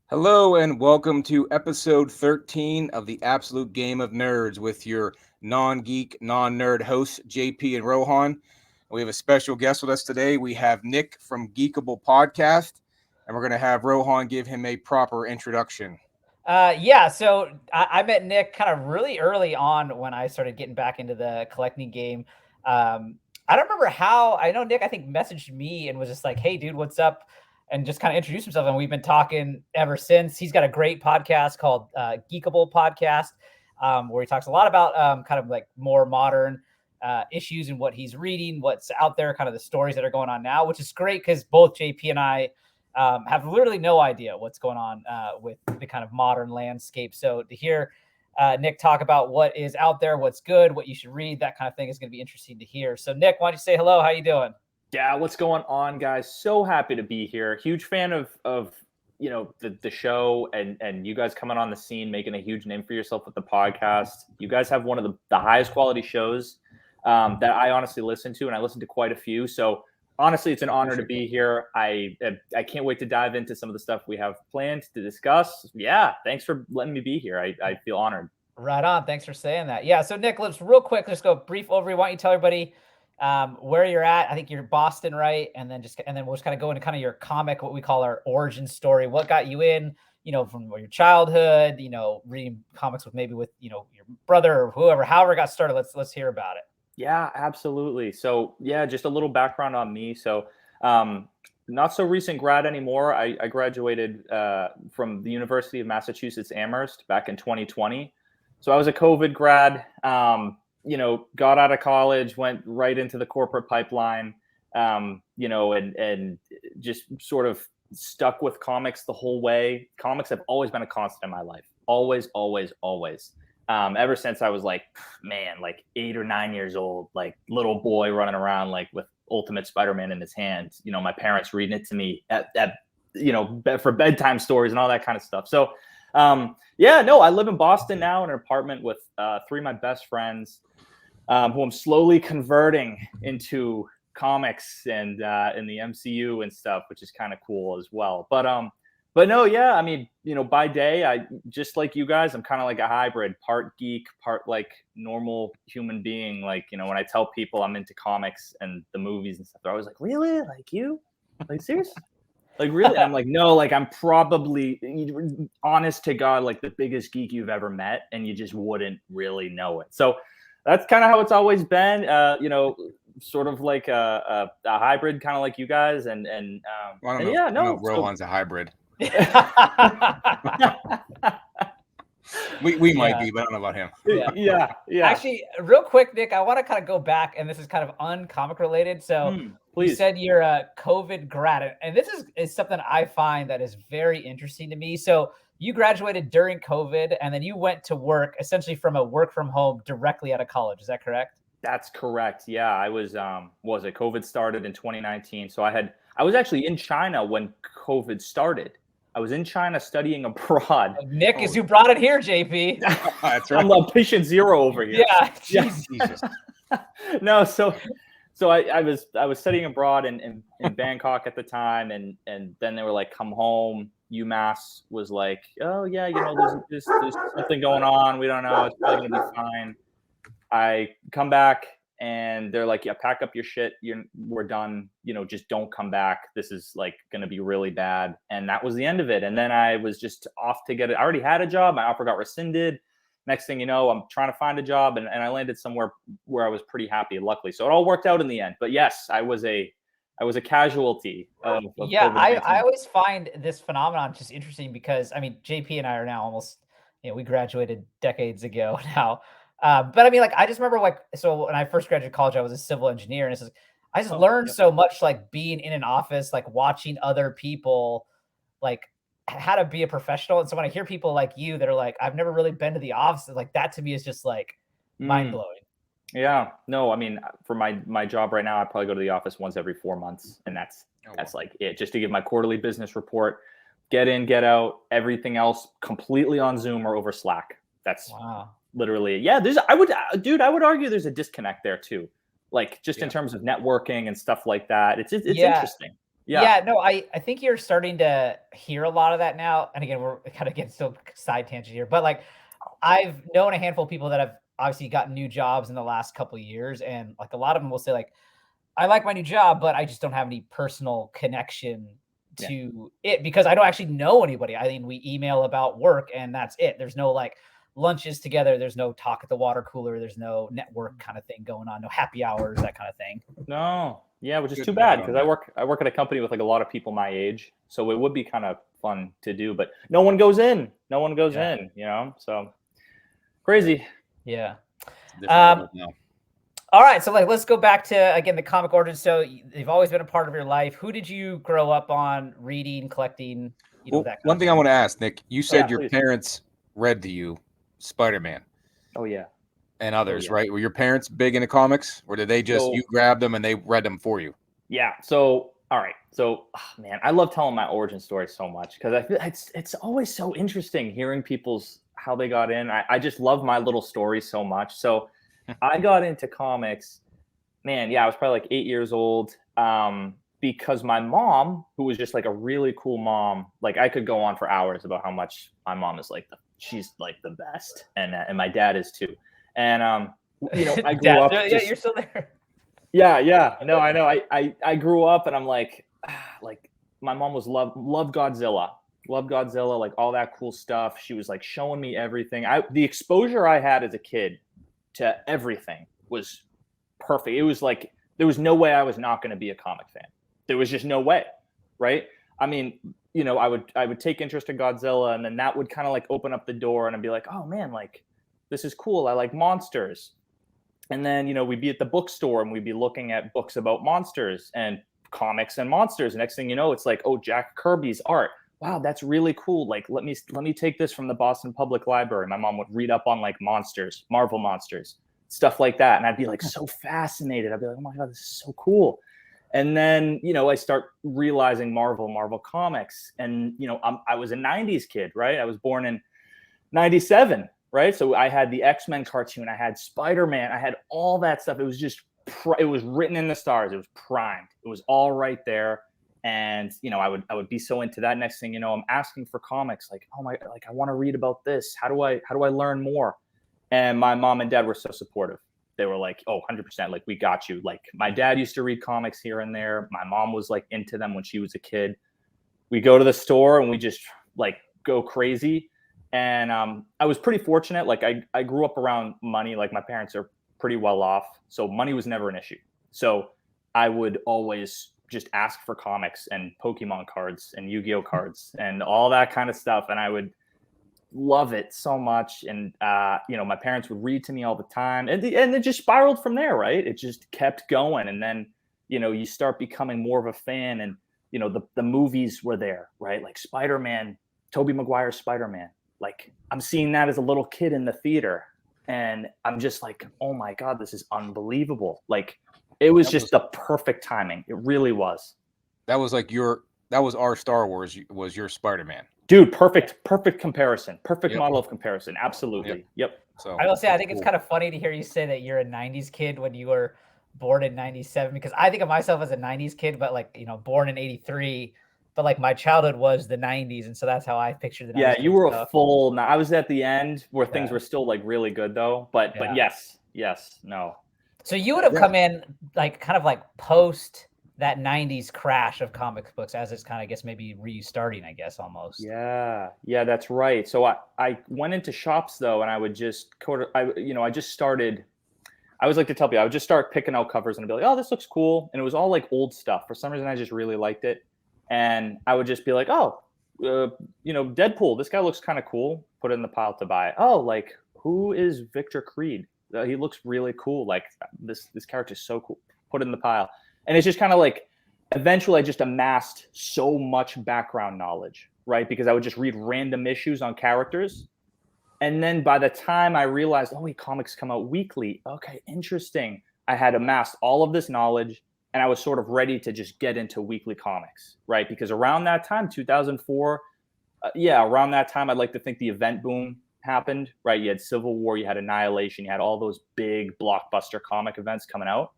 Hello and welcome to episode 13 of the Absolute Game of Nerds with your non-geek, non-nerd hosts, JP and Rohan. We have a special guest with us today. We have Nick from Geekable Podcast, and we're going to have Rohan give him a proper introduction. So I met Nick kind of really early on when I started getting back into the collecting game. I don't remember how. I know Nick, I think, messaged me and was just like, "Hey, dude, what's up?" And just kind of introduced himself. And we've been talking ever since. He's got a great podcast called Geekable Podcast, where he talks a lot about kind of like more modern issues and what he's reading, what's out there, kind of the stories that are going on now, which is great because both JP and I have literally no idea what's going on with the kind of modern landscape. So to hear Nick talk about what is out there, what's good, what you should read, that kind of thing is going to be interesting to hear. So Nick, why don't you say hello? How you doing? Yeah, what's going on, guys? So happy to be here. Huge fan of the show and you guys coming on the scene, making a huge name for yourself with the podcast. You guys have one of the highest quality shows that I honestly listen to, and I listen to quite a few. So honestly, it's an honor to be here. I can't wait to dive into some of the stuff we have planned to discuss. Yeah, thanks for letting me be here. I feel honored. Right on. Thanks for saying that. Yeah. So Nick, let's real quick, let's go brief overview. Why don't you tell everybody where you're at? I think you're Boston, right? And then we'll just kind of go into kind of your comic, what we call our origin story. What got you in, from your childhood, reading comics with your brother or whoever, however it got started. Let's hear about it. Yeah, absolutely. So yeah, just a little background on me. So not so recent grad anymore. I graduated from the University of Massachusetts Amherst back in 2020. So I was a COVID grad. Got out of college, went right into the corporate pipeline, and just sort of stuck with comics the whole way. Comics have always been a constant in my life. Always, always, always. Ever since I was like 8 or 9 years old, like little boy running around like with Ultimate Spider-Man in his hand, my parents reading it to me for bedtime stories and all that kind of stuff. So, I live in Boston now in an apartment with three of my best friends who I'm slowly converting into comics and in the MCU and stuff, which is kind of cool as well. But no, yeah, I mean, by day, I just like you guys, I'm kind of like a hybrid, part geek, part like normal human being. Like, when I tell people I'm into comics and the movies and stuff, they're always like, really? Like you? Like, serious? Like, really? And I'm like, no, like I'm probably, honest to God, like the biggest geek you've ever met, and you just wouldn't really know it. So that's kind of how it's always been, sort of like a hybrid, kind of like you guys. Rohan's a hybrid. we might be, but I don't know about him. Yeah. Actually, real quick, Nick, I want to kind of go back, and this is kind of uncomic related. So please. You said you're a COVID grad, and this is something I find that is very interesting to me. So you graduated during COVID, and then you went to work essentially from a work from home directly out of college. Is that correct? That's correct. Yeah, I was COVID started in 2019. So I was actually in China when COVID started. I was in China studying abroad. Nick, is who brought it here, JP. That's right. I'm on patient zero over here. Yeah. Jesus. No, so I was studying abroad in Bangkok at the time, and then they were like, come home. UMass was like, oh yeah, there's something going on. We don't know. It's probably gonna be fine. I come back and they're like, yeah, pack up your shit. We're done. Just don't come back. This is like going to be really bad. And that was the end of it. And then I was just off to get it. I already had a job. My offer got rescinded. Next thing you know, I'm trying to find a job, and I landed somewhere where I was pretty happy, luckily. So it all worked out in the end. But yes, I was a casualty of yeah, COVID-19. I always find this phenomenon just interesting because, I mean, JP and I are now almost, we graduated decades ago now. But I mean, like, I just remember so when I first graduated college, I was a civil engineer, and I just learned so much, like being in an office, like watching other people, like how to be a professional. And so when I hear people like you that are like, I've never really been to the office, like that to me is just like mind blowing. Yeah, no, I mean, for my job right now, I probably go to the office once every 4 months, and that's like it, just to give my quarterly business report, get in, get out, everything else completely on Zoom or over Slack. That's literally, yeah. I would argue there's a disconnect there too, like just in terms of networking and stuff like that. It's interesting. Yeah, no, I think you're starting to hear a lot of that now. And again, we're kind of getting still side tangent here, but like I've known a handful of people that have obviously gotten new jobs in the last couple of years, and like a lot of them will say like, I like my new job, but I just don't have any personal connection to it because I don't actually know anybody. I mean, we email about work and that's it. There's no like lunches together. There's no talk at the water cooler. There's no network kind of thing going on. No happy hours, that kind of thing. No. Yeah, which is too bad because I work at a company with like a lot of people my age. So it would be kind of fun to do, but no one goes in. No one goes in, you know? So crazy. Yeah. All right, so like let's go back to again the comic origins. So they've always been a part of your life. Who did you grow up on reading, collecting? You know, that one thing I want to ask, Nick, you said your please. parents read to you Spider-Man. Oh yeah. And others, right? Were your parents big into comics, or did they just you grabbed them and they read them for you? Yeah. So all right. So man, I love telling my origin story so much because I feel it's always so interesting hearing people's how they got in. I just love my little stories so much. So I got into comics, man. Yeah, I was probably like 8 years old. Because my mom, who was just like a really cool mom, like I could go on for hours about how much my mom is like she's like the best, and my dad is too. And you know, I grew up. Yeah, you're still there. Yeah. No, I know. I grew up, and I'm like my mom was loved Godzilla, like all that cool stuff. She was like showing me everything. The exposure I had as a kid to everything was perfect. It was like there was no way I was not going to be a comic fan. There was just no way, right? I mean, you know, I would take interest in Godzilla, and then that would kind of like open up the door, and I'd be like, oh man, like this is cool. I like monsters. And then, you know, we'd be at the bookstore and we'd be looking at books about monsters and comics and monsters. Next thing you know, it's like, oh, Jack Kirby's art. Wow, that's really cool. Like, let me take this from the Boston Public Library. My mom would read up on like monsters, Marvel monsters, stuff like that. And I'd be like so fascinated. I'd be like, oh my God, this is so cool. And then, you know, I start realizing Marvel comics. And, you know, I was a 90s kid, right? I was born in 97. Right. So I had the X-Men cartoon. I had Spider-Man. I had all that stuff. It was just it was written in the stars. It was primed. It was all right there. And, you know, I would be so into that. Next thing, you know, I'm asking for comics like, oh my, like, I want to read about this. How do I learn more? And my mom and dad were so supportive. They were like, oh, 100%. Like, we got you. Like, my dad used to read comics here and there. My mom was like into them when she was a kid. We go to the store and we just like go crazy. And I was pretty fortunate. Like I grew up around money. Like my parents are pretty well off. So money was never an issue. So I would always just ask for comics and Pokemon cards and Yu-Gi-Oh cards and all that kind of stuff. And I would love it so much. And, you know, my parents would read to me all the time. And it just spiraled from there, right? It just kept going. And then, you know, you start becoming more of a fan. And, you know, the movies were there, right? Like Spider-Man, Tobey Maguire's Spider-Man. Like I'm seeing that as a little kid in the theater and I'm just like, oh my God, this is unbelievable. Like it was just the perfect timing. It really was. That was like that was our Star Wars was your Spider-Man. Dude, perfect comparison. Perfect model of comparison. Absolutely. Yep. So I will say, I think it's kind of funny to hear you say that you're a 90s kid when you were born in 97, because I think of myself as a 90s kid, but like, you know, born in 83. But like my childhood was the 90s, and so that's how I pictured the 90s. Yeah, you were a full. I was at the end where things were still like really good though. But yes, no. So you would have come in like kind of like post that 90s crash of comic books as it's kind of, I guess, maybe restarting, I guess, almost. Yeah, that's right. So I went into shops though, and I would just I just started. I always like to tell people I would just start picking out covers and I'd be like, oh, this looks cool, and it was all like old stuff. For some reason, I just really liked it. And I would just be like, oh, you know, Deadpool, this guy looks kind of cool. Put it in the pile to buy. Oh, like, who is Victor Creed? He looks really cool. Like, this character is so cool. Put it in the pile. And it's just kind of like, eventually I just amassed so much background knowledge, right? Because I would just read random issues on characters. And then by the time I realized, oh, wait, comics come out weekly. Okay, interesting. I had amassed all of this knowledge. And I was sort of ready to just get into weekly comics, right? Because around that time, 2004, around that time, I'd like to think the event boom happened, right? You had Civil War, you had Annihilation, you had all those big blockbuster comic events coming out.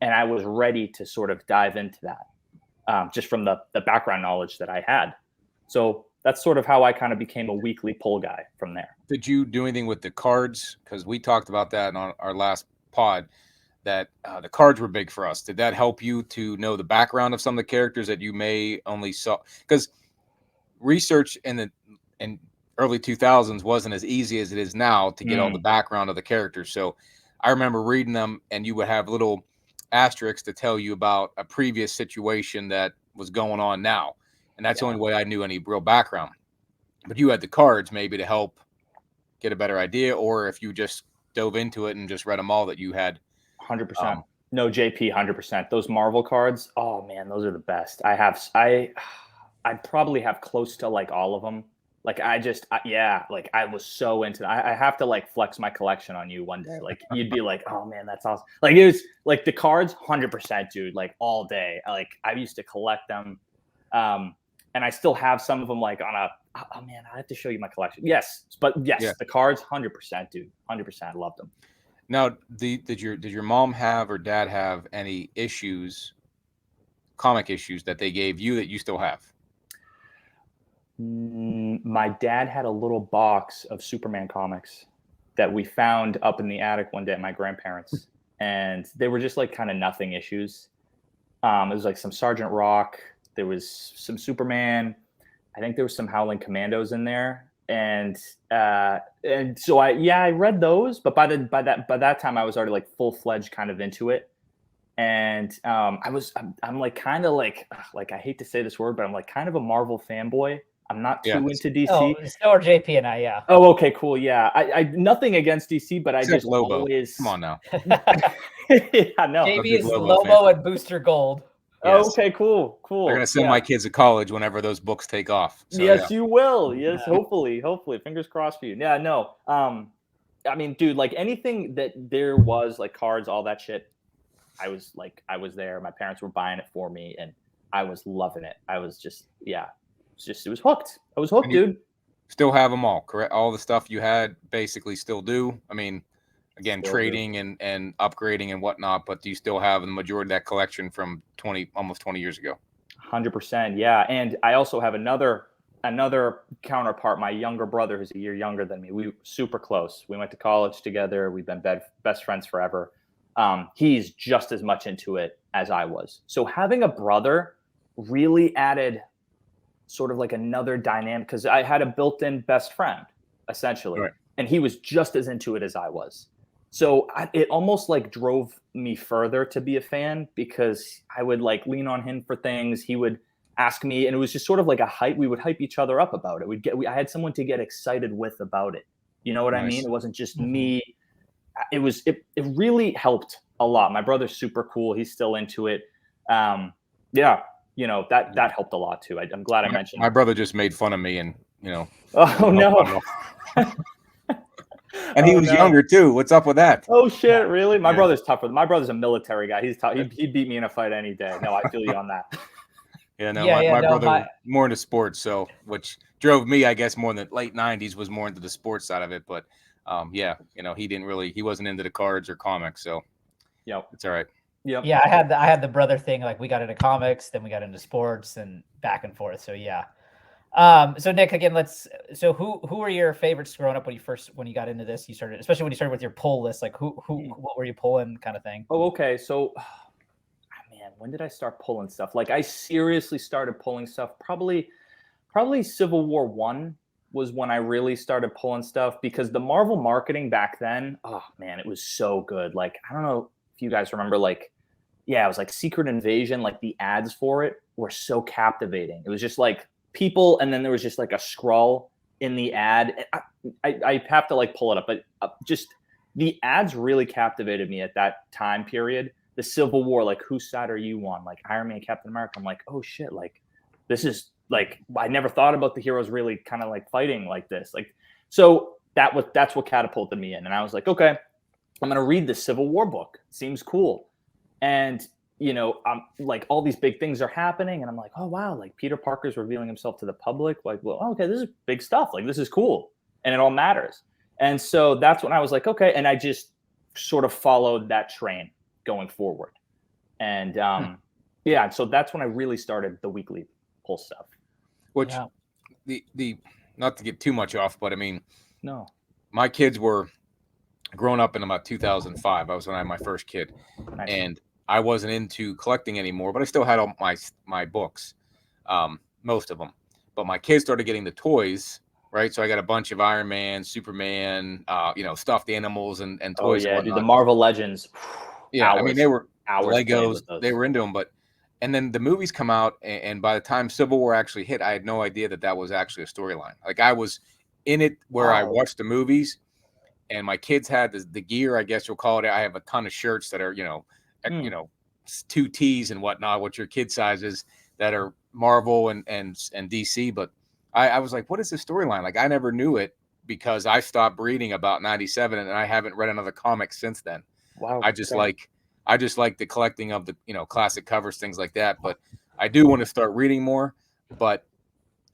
And I was ready to sort of dive into that. just from the background knowledge that I had. So that's sort of how I kind of became a weekly pull guy from there. Did you do anything with the cards? Because we talked about that on our last pod, that the cards were big for us. Did that help you to know the background of some of the characters that you may only saw? Because research in the early 2000s wasn't as easy as it is now to get all the background of the characters. So I remember reading them, and you would have little asterisks to tell you about a previous situation that was going on now. And that's the only way I knew any real background. But you had the cards maybe to help get a better idea, or if you just dove into it and just read them all, that you had 100%. No, JP, 100%. Those Marvel cards, oh man, those are the best. I probably have close to like all of them. Like I was so into that. I have to like flex my collection on you one day. Like you'd be like, oh man, that's awesome. Like it was like the cards, 100%, dude, like all day. Like I used to collect them. And I still have some of them like on oh man, I have to show you my collection. Yes. The cards, 100%, dude, 100%. I loved them. Now, did your mom have or dad have any comic issues that they gave you that you still have? My dad had a little box of Superman comics that we found up in the attic one day at my grandparents, and they were just like kind of nothing issues. It was like some Sergeant Rock. There was some Superman. I think there was some Howling Commandos in there. And so I read those, but by that time I was already like full-fledged kind of into it. And I'm like kind of like I hate to say this word, but I'm like kind of a Marvel fanboy. I'm not too into DC. Oh, so are JP and I, yeah. Oh, okay, cool. Yeah. I nothing against DC, but I just Lobo. always Come on now. Yeah, no. JP is Lobo and Booster Gold. Yes. Okay, cool. They're gonna send my kids to college whenever those books take off. So, yes, you will. Yes, hopefully. Fingers crossed for you. Yeah, no. I mean, dude, like anything that there was, like cards, all that shit. I was there. My parents were buying it for me, and I was loving it. I was just, it was hooked. I was hooked, dude. Still have them all, correct? All the stuff you had, basically, still do. I mean, again, still trading do. and upgrading and whatnot, but do you still have the majority of that collection from almost 20 years ago? 100%, yeah. And I also have another counterpart, my younger brother, who's a year younger than me. We were super close. We went to college together. We've been best friends forever. He's just as much into it as I was. So having a brother really added sort of like another dynamic, because I had a built-in best friend, essentially. Right. And he was just as into it as I was. So it almost like drove me further to be a fan, because I would like lean on him for things. He would ask me, and it was just sort of like a hype. We would hype each other up about it. I had someone to get excited with about it. You know what I mean? It wasn't just me. It really helped a lot. My brother's super cool. He's still into it. That helped a lot too. I'm glad I mentioned. My brother just made fun of me, and Oh no. And he was younger too. What's up with that? Oh shit! Really? My brother's tougher. My brother's a military guy. He's tough. He'd beat me in a fight any day. No, I feel you on that. My brother was more into sports, so which drove me, I guess, more in the late '90s, was more into the sports side of it. But he wasn't into the cards or comics, so it's all right. Yep. Yeah, I had the brother thing. Like we got into comics, then we got into sports, and back and forth. So yeah. So Nick, again, who were your favorites growing up when you got into this? Especially when you started with your pull list, like what were you pulling, kind of thing? Oh, okay. So, man, when did I start pulling stuff? Like I seriously started pulling stuff. Probably Civil War I was when I really started pulling stuff, because the Marvel marketing back then, oh man, it was so good. Like, I don't know if you guys remember, like, it was like Secret Invasion, like the ads for it were so captivating. It was just like people, and then there was just like a scroll in the ad. I have to like pull it up, but just the ads really captivated me at that time period. The Civil War, like, whose side are you on? Like Iron Man, Captain America. I'm like, oh shit, like this is like, I never thought about the heroes really kind of like fighting like this. Like, so that's what catapulted me in. And I was like, okay, I'm going to read the Civil War book. Seems cool. And I'm like, all these big things are happening, and I'm like, oh wow, like Peter Parker's revealing himself to the public. Like, well, okay, this is big stuff. Like, this is cool, and it all matters. And so that's when I was like, okay, and I just sort of followed that train going forward. And Yeah, so that's when I really started the weekly Pulse stuff. Which the not to get too much off, but I mean, no, my kids were grown up in about 2005. I was when I had my first kid, nice. And I wasn't into collecting anymore, but I still had all my books, most of them. But my kids started getting the toys, right? So I got a bunch of Iron Man, Superman, stuffed animals and toys. Oh yeah, and dude, the Marvel Legends. Yeah, I mean they were hours Legos. They were into them, and then the movies come out, and by the time Civil War actually hit, I had no idea that was actually a storyline. Like I was in it where I watched the movies, and my kids had the gear, I guess you'll call it. I have a ton of shirts that are 2 T's and whatnot, what your kid sizes that are Marvel and DC. But I was like, what is this storyline? Like I never knew it because I stopped reading about 97, and I haven't read another comic since then. Wow. I just like the collecting of the classic covers, things like that. But I do want to start reading more, but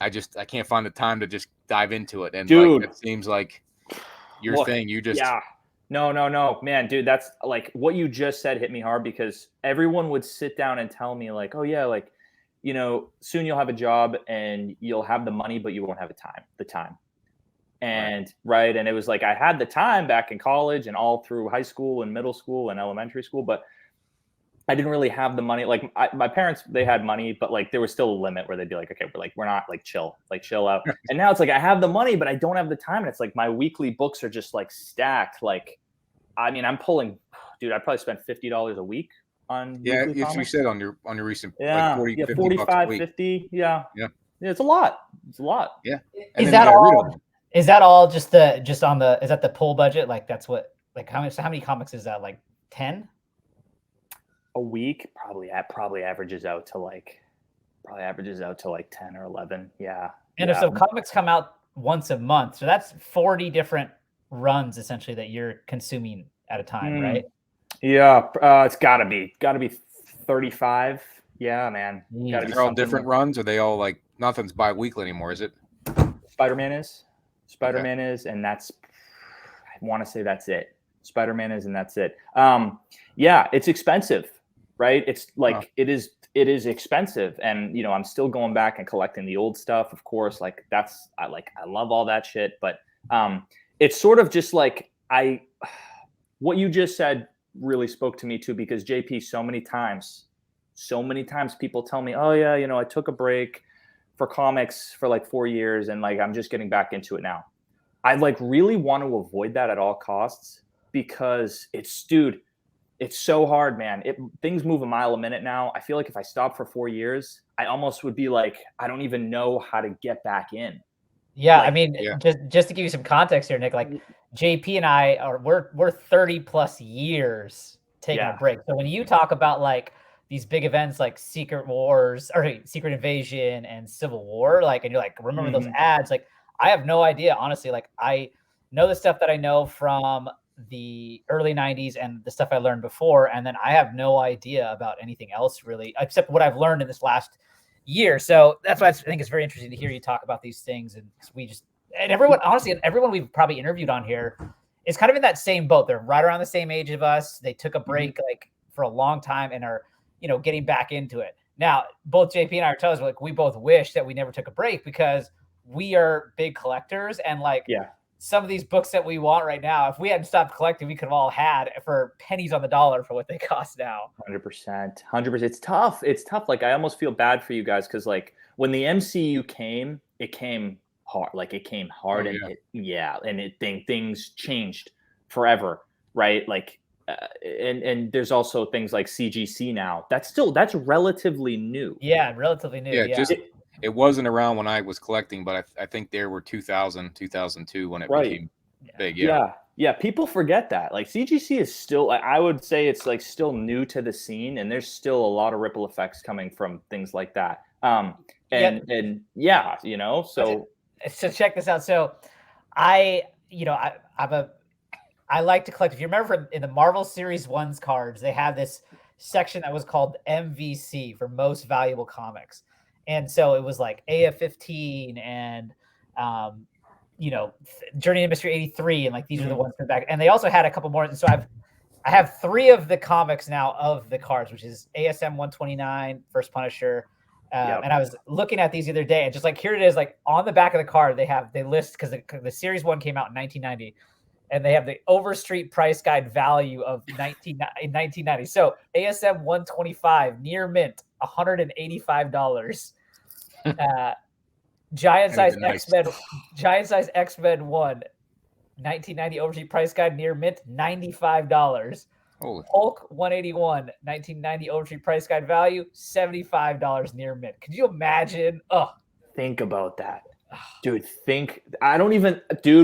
I can't find the time to just dive into it. And dude, it seems like your thing. You just No, man, dude, that's like what you just said hit me hard because everyone would sit down and tell me like, oh yeah, like, soon you'll have a job and you'll have the money, but you won't have the time. And right. And it was like, I had the time back in college and all through high school and middle school and elementary school, but I didn't really have the money. Like my parents, they had money, but like there was still a limit where they'd be like, okay, we're not like chill out. And now it's like, I have the money, but I don't have the time. And it's like, my weekly books are just like stacked. Like, I mean, I'm pulling, dude, I probably spent $50 a week on. Yeah. As you said on your recent, like 40, 50 45, 50. Yeah. It's a lot. Yeah. And is that all just on the, is that the pull budget? Like that's what, like how many comics is that? Like 10? A week probably averages out to like 10 or 11. Yeah. And so comics come out once a month. So that's 40 different runs essentially that you're consuming at a time, right? Yeah. It's gotta be 35. Yeah, man. They're all different runs. Are they all like nothing's bi-weekly anymore? Is it? Spider-Man is, and that's, I want to say that's it. Spider-Man is, and that's it. Yeah, it's expensive, right? It's like, it is expensive. And, I'm still going back and collecting the old stuff, of course, like I love all that shit. But it's sort of just like, what you just said really spoke to me too, because JP, so many times people tell me, oh yeah, I took a break for comics for like 4 years and like, I'm just getting back into it now. I like really want to avoid that at all costs because it's so hard, man. Things move a mile a minute now. I feel like if I stopped for 4 years, I almost would be like, I don't even know how to get back in. Yeah. Like, I mean, just to give you some context here, Nick, like JP and I we're 30 plus years taking a break. So when you talk about like these big events like Secret Invasion and Civil War, like, and you're like, remember those ads? Like, I have no idea, honestly. Like, I know the stuff that I know from the early 90s and the stuff I learned before. And then I have no idea about anything else really, except what I've learned in this last year. So that's why I think it's very interesting to hear you talk about these things. And everyone we've probably interviewed on here is kind of in that same boat. They're right around the same age of us. They took a break like for a long time and are, getting back into it. Now, both JP and I are telling us, like, we both wish that we never took a break because we are big collectors. And like, some of these books that we want right now, if we hadn't stopped collecting, we could have all had for pennies on the dollar for what they cost now. 100%. It's tough. Like, I almost feel bad for you guys. Cause like when the MCU came, it came hard. Like it came hard and things changed forever. Right. Like, and there's also things like CGC now. That's relatively new. Yeah, relatively new. Yeah. It wasn't around when I was collecting, but I think there were 2000, 2002 when it became big. Yeah. People forget that. Like CGC is still, I would say it's like still new to the scene, and there's still a lot of ripple effects coming from things like that. So check this out. So I like to collect. If you remember in the Marvel Series 1's cards, they had this section that was called MVC for most valuable comics. And so it was like AF-15 and, Journey to Mystery 83. And like, these are the ones from back. And they also had a couple more. And so I have 3 of the comics now of the cards, which is ASM 129, First Punisher. And I was looking at these the other day, and just like here it is, like on the back of the card, they list because the series 1 came out in 1990, and they have the Overstreet price guide value of 1990. So ASM 125 near mint, $185. Giant size X-Men 1, 1990 Overstreet price guide near mint, $95. Holy. Hulk 181, 1990 Overstreet price guide value, $75 near mint. Could you imagine? Oh, think about that, dude.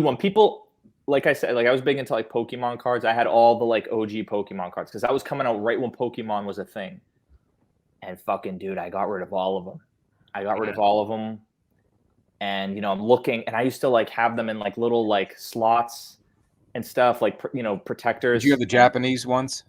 When people, like I said, like I was big into like Pokemon cards. I had all the like OG Pokemon cards because that was coming out right when Pokemon was a thing. And fucking dude, I got rid of all of them. And you know, I'm looking, and I used to like have them in like little like slots and stuff, like protectors. Did you have the Japanese ones?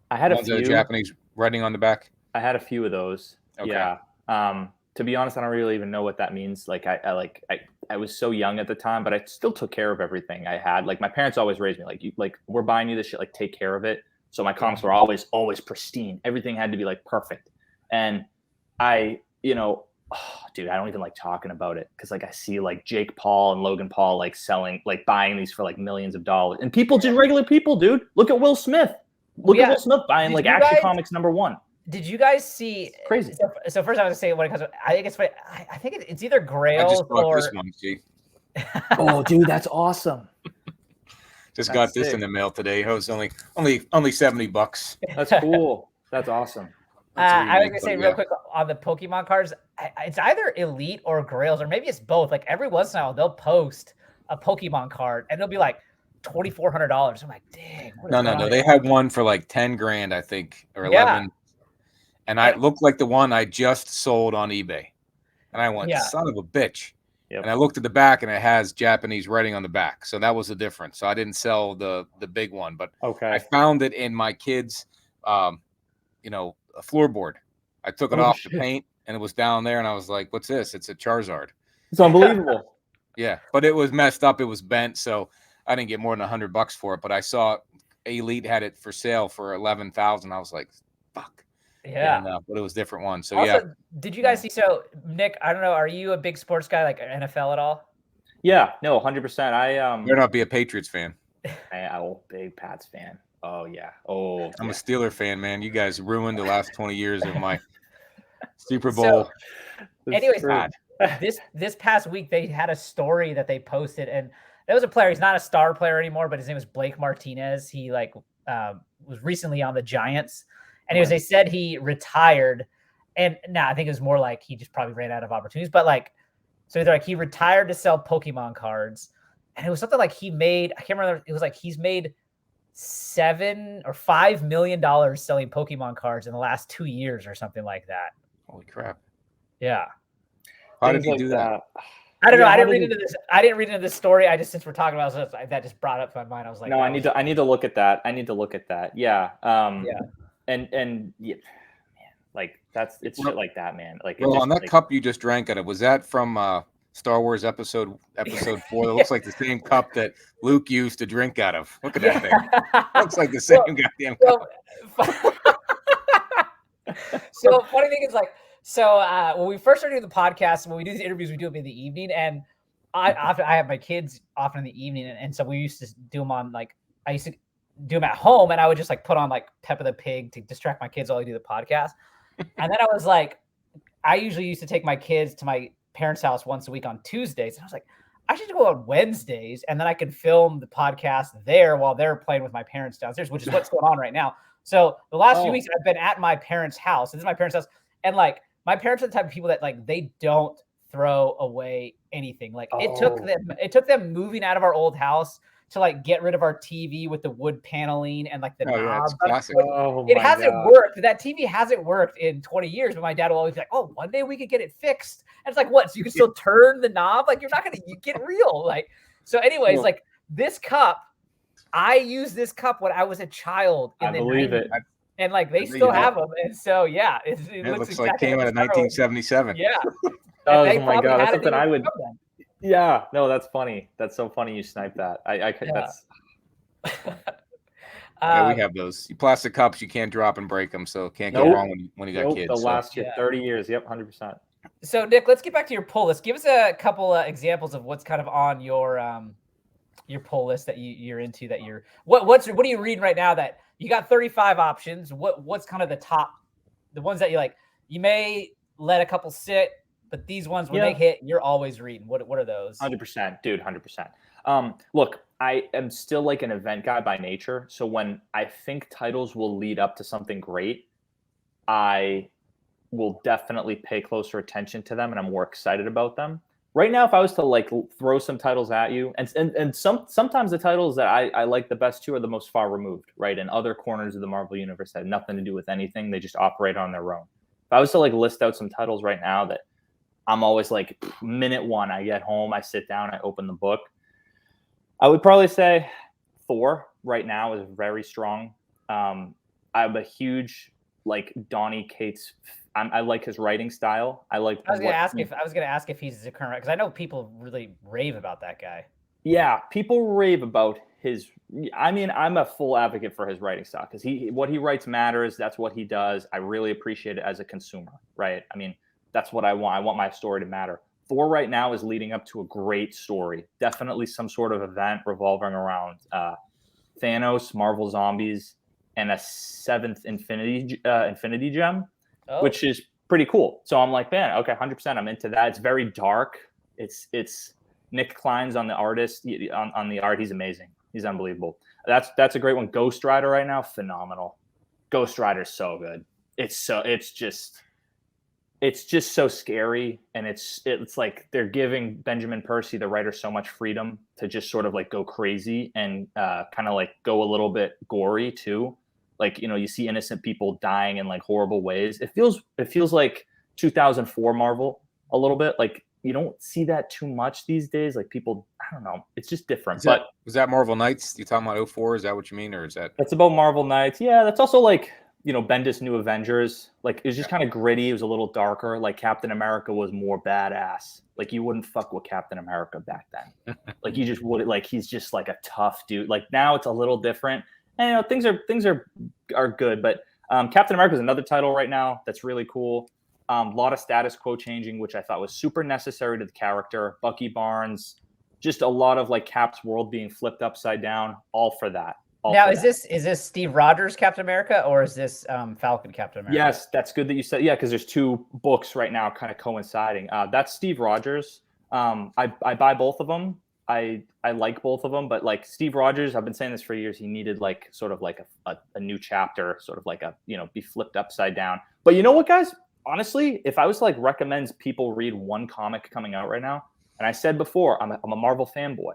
I had a few Japanese writing on the back. I had a few of those. Okay. Yeah. To be honest, I don't really even know what that means. Like I was so young at the time, but I still took care of everything I had. Like my parents always raised me like, we're buying you this shit, like take care of it. So my comics were always pristine. Everything had to be like perfect. And dude, I don't even like talking about it because like I see like Jake Paul and Logan Paul like selling, like buying these for like millions of dollars, and people, just regular people, dude. Look at Will Smith. Look at Will Smith buying like Action Comics #1. Did you guys see? It's crazy. So first, I was gonna say when it comes to, I think it's funny. I think it's either grail I just bought or. This one, see? Oh, dude, that's awesome. Just got this in the mail today. It was only $70. That's cool. That's awesome. I was gonna say real quick on the Pokemon cards, it's either Elite or Grails, or maybe it's both. Like every once in a while, they'll post a Pokemon card, and they'll be like $2,400. I'm like, dang. No. They had one for like 10 grand, I think, or 11, and I looked like the one I just sold on eBay, and I went, son of a bitch. Yep. And I looked at the back, and it has Japanese writing on the back, so that was the difference. So I didn't sell the big one, but I found it in my kids' a floorboard. I took it off the paint, and it was down there, and I was like, what's this? It's a Charizard. It's unbelievable. Yeah, but it was messed up. It was bent, so I didn't get more than $100 for it. But I saw Elite had it for sale for $11,000. I was like, fuck. Yeah. And, but it was different one. So also, did you guys see? So Nick, I don't know. Are you a big sports guy, like NFL at all? Yeah, no, 100%. Better not be a Patriots fan. I'm a big Pats fan. Oh yeah. Oh, I'm a Steeler fan, man. You guys ruined the last 20 years of my Super Bowl. So, anyways, this past week they had a story that they posted, and there was a player. He's not a star player anymore, but his name was Blake Martinez. He was recently on the Giants, and they said he retired. And now I think it was more like he just probably ran out of opportunities. But so they're like he retired to sell Pokemon cards, and it was something like he made. I can't remember. It was like he's made $7 or $5 million selling Pokemon cards in the last 2 years or something like that. Holy crap. Yeah. How did he do that? I don't know. I didn't read into this story. Since we're talking about it, that just brought up to my mind. I was like, no, I need to look at that. Yeah. And yeah, man, like it's shit like that, man. Like, on that cup you just drank out of, was that from Star Wars episode 4? It looks like the same cup that Luke used to drink out of. Look at that thing. Looks like the same goddamn cup. So funny thing is when we first started doing the podcast, when we do these interviews, we do them in the evening, and I have my kids often in the evening, and so we used to do them on I used to do them at home, and I would just put on Peppa the Pig to distract my kids while I do the podcast. And then I was like, I usually used to take my kids to my parents' house once a week on Tuesdays, and I was like, I should go on Wednesdays, and then I can film the podcast there while they're playing with my parents downstairs, which is what's going on right now. So the last few weeks I've been at my parents' house. This is my parents' house, and my parents are the type of people that they don't throw away anything. It took them moving out of our old house to get rid of our TV with the wood paneling and the knob. It hasn't worked. That TV hasn't worked in 20 years, but my dad will always be like, "Oh, one day we could get it fixed." And it's like, what? So you can still turn the knob? You're not gonna get real. So, anyways, this cup, I used this cup when I was a child. I believe it. And they still have them. And so yeah, it looks like came out of 1977. Yeah. Oh my god, that's something I would. Yeah, no, that's funny. That's so funny you sniped that. Yeah, we have those plastic cups. You can't drop and break them, so can't go Nope. wrong when you got Nope, kids. they'll So. last you Yeah. 30 years. Yep, 100%. So Nick, let's get back to your pull list. Give us a couple examples of what's kind of on your pull list that you're into. That you're what are you reading right now? That you got 35 options. What's kind of the ones that you like? You may let a couple sit, but these ones when they hit, you're always reading. What are those? 100%, dude, 100%. Look, I am still like an event guy by nature. So when I think titles will lead up to something great, I will definitely pay closer attention to them and I'm more excited about them. Right now, if I was to like throw some titles at you, and sometimes the titles that I like the best too are the most far removed, right? In other corners of the Marvel universe that have nothing to do with anything. They just operate on their own. If I was to like list out some titles right now that I'm always like minute one, I get home, I sit down, I open the book. I would probably say Thor right now is very strong. I'm a huge like Donny Cates. I like his writing style. I was gonna ask if he's the current, because I know people really rave about that guy. Yeah, people rave about his. I mean, I'm a full advocate for his writing style because what he writes matters. That's what he does. I really appreciate it as a consumer, right? I mean, that's what I want. I want my story to matter. Thor right now is leading up to a great story. Definitely some sort of event revolving around Thanos, Marvel Zombies, and a 7th Infinity Gem, which is pretty cool. So I'm like, man, okay, 100%. I'm into that. It's very dark. It's Nick Klein's on the artist on the art. He's amazing. He's unbelievable. That's a great one. Ghost Rider right now, phenomenal. Ghost Rider's so good. It's just so scary, and it's like they're giving Benjamin Percy, the writer, so much freedom to just sort of like go crazy and kind of like go a little bit gory too. Like, you know, you see innocent people dying in like horrible ways. It feels like 2004 Marvel a little bit. Like you don't see that too much these days. Like people, I don't know, it's just different. Was that Marvel Knights? You talking about 04? Is that what you mean, or is that? That's about Marvel Knights. Yeah, that's also like, you know, Bendis' New Avengers. Like it was just kind of gritty. It was a little darker. Like Captain America was more badass. Like you wouldn't fuck with Captain America back then. Like you just would. Like he's just like a tough dude. Like now it's a little different. And you know, things are good. But Captain America is another title right now that's really cool. A lot of status quo changing, which I thought was super necessary to the character. Bucky Barnes, just a lot of like Cap's world being flipped upside down. All for that. Is this Steve Rogers Captain America, or is this Falcon Captain America? Yes, that's good that you said. Yeah, because there's two books right now kind of coinciding. That's Steve Rogers. I buy both of them. I like both of them, but like Steve Rogers, I've been saying this for years. He needed like sort of like a new chapter, sort of like be flipped upside down. But you know what, guys? Honestly, if I was to like recommend people read one comic coming out right now, and I said before, I'm a Marvel fanboy.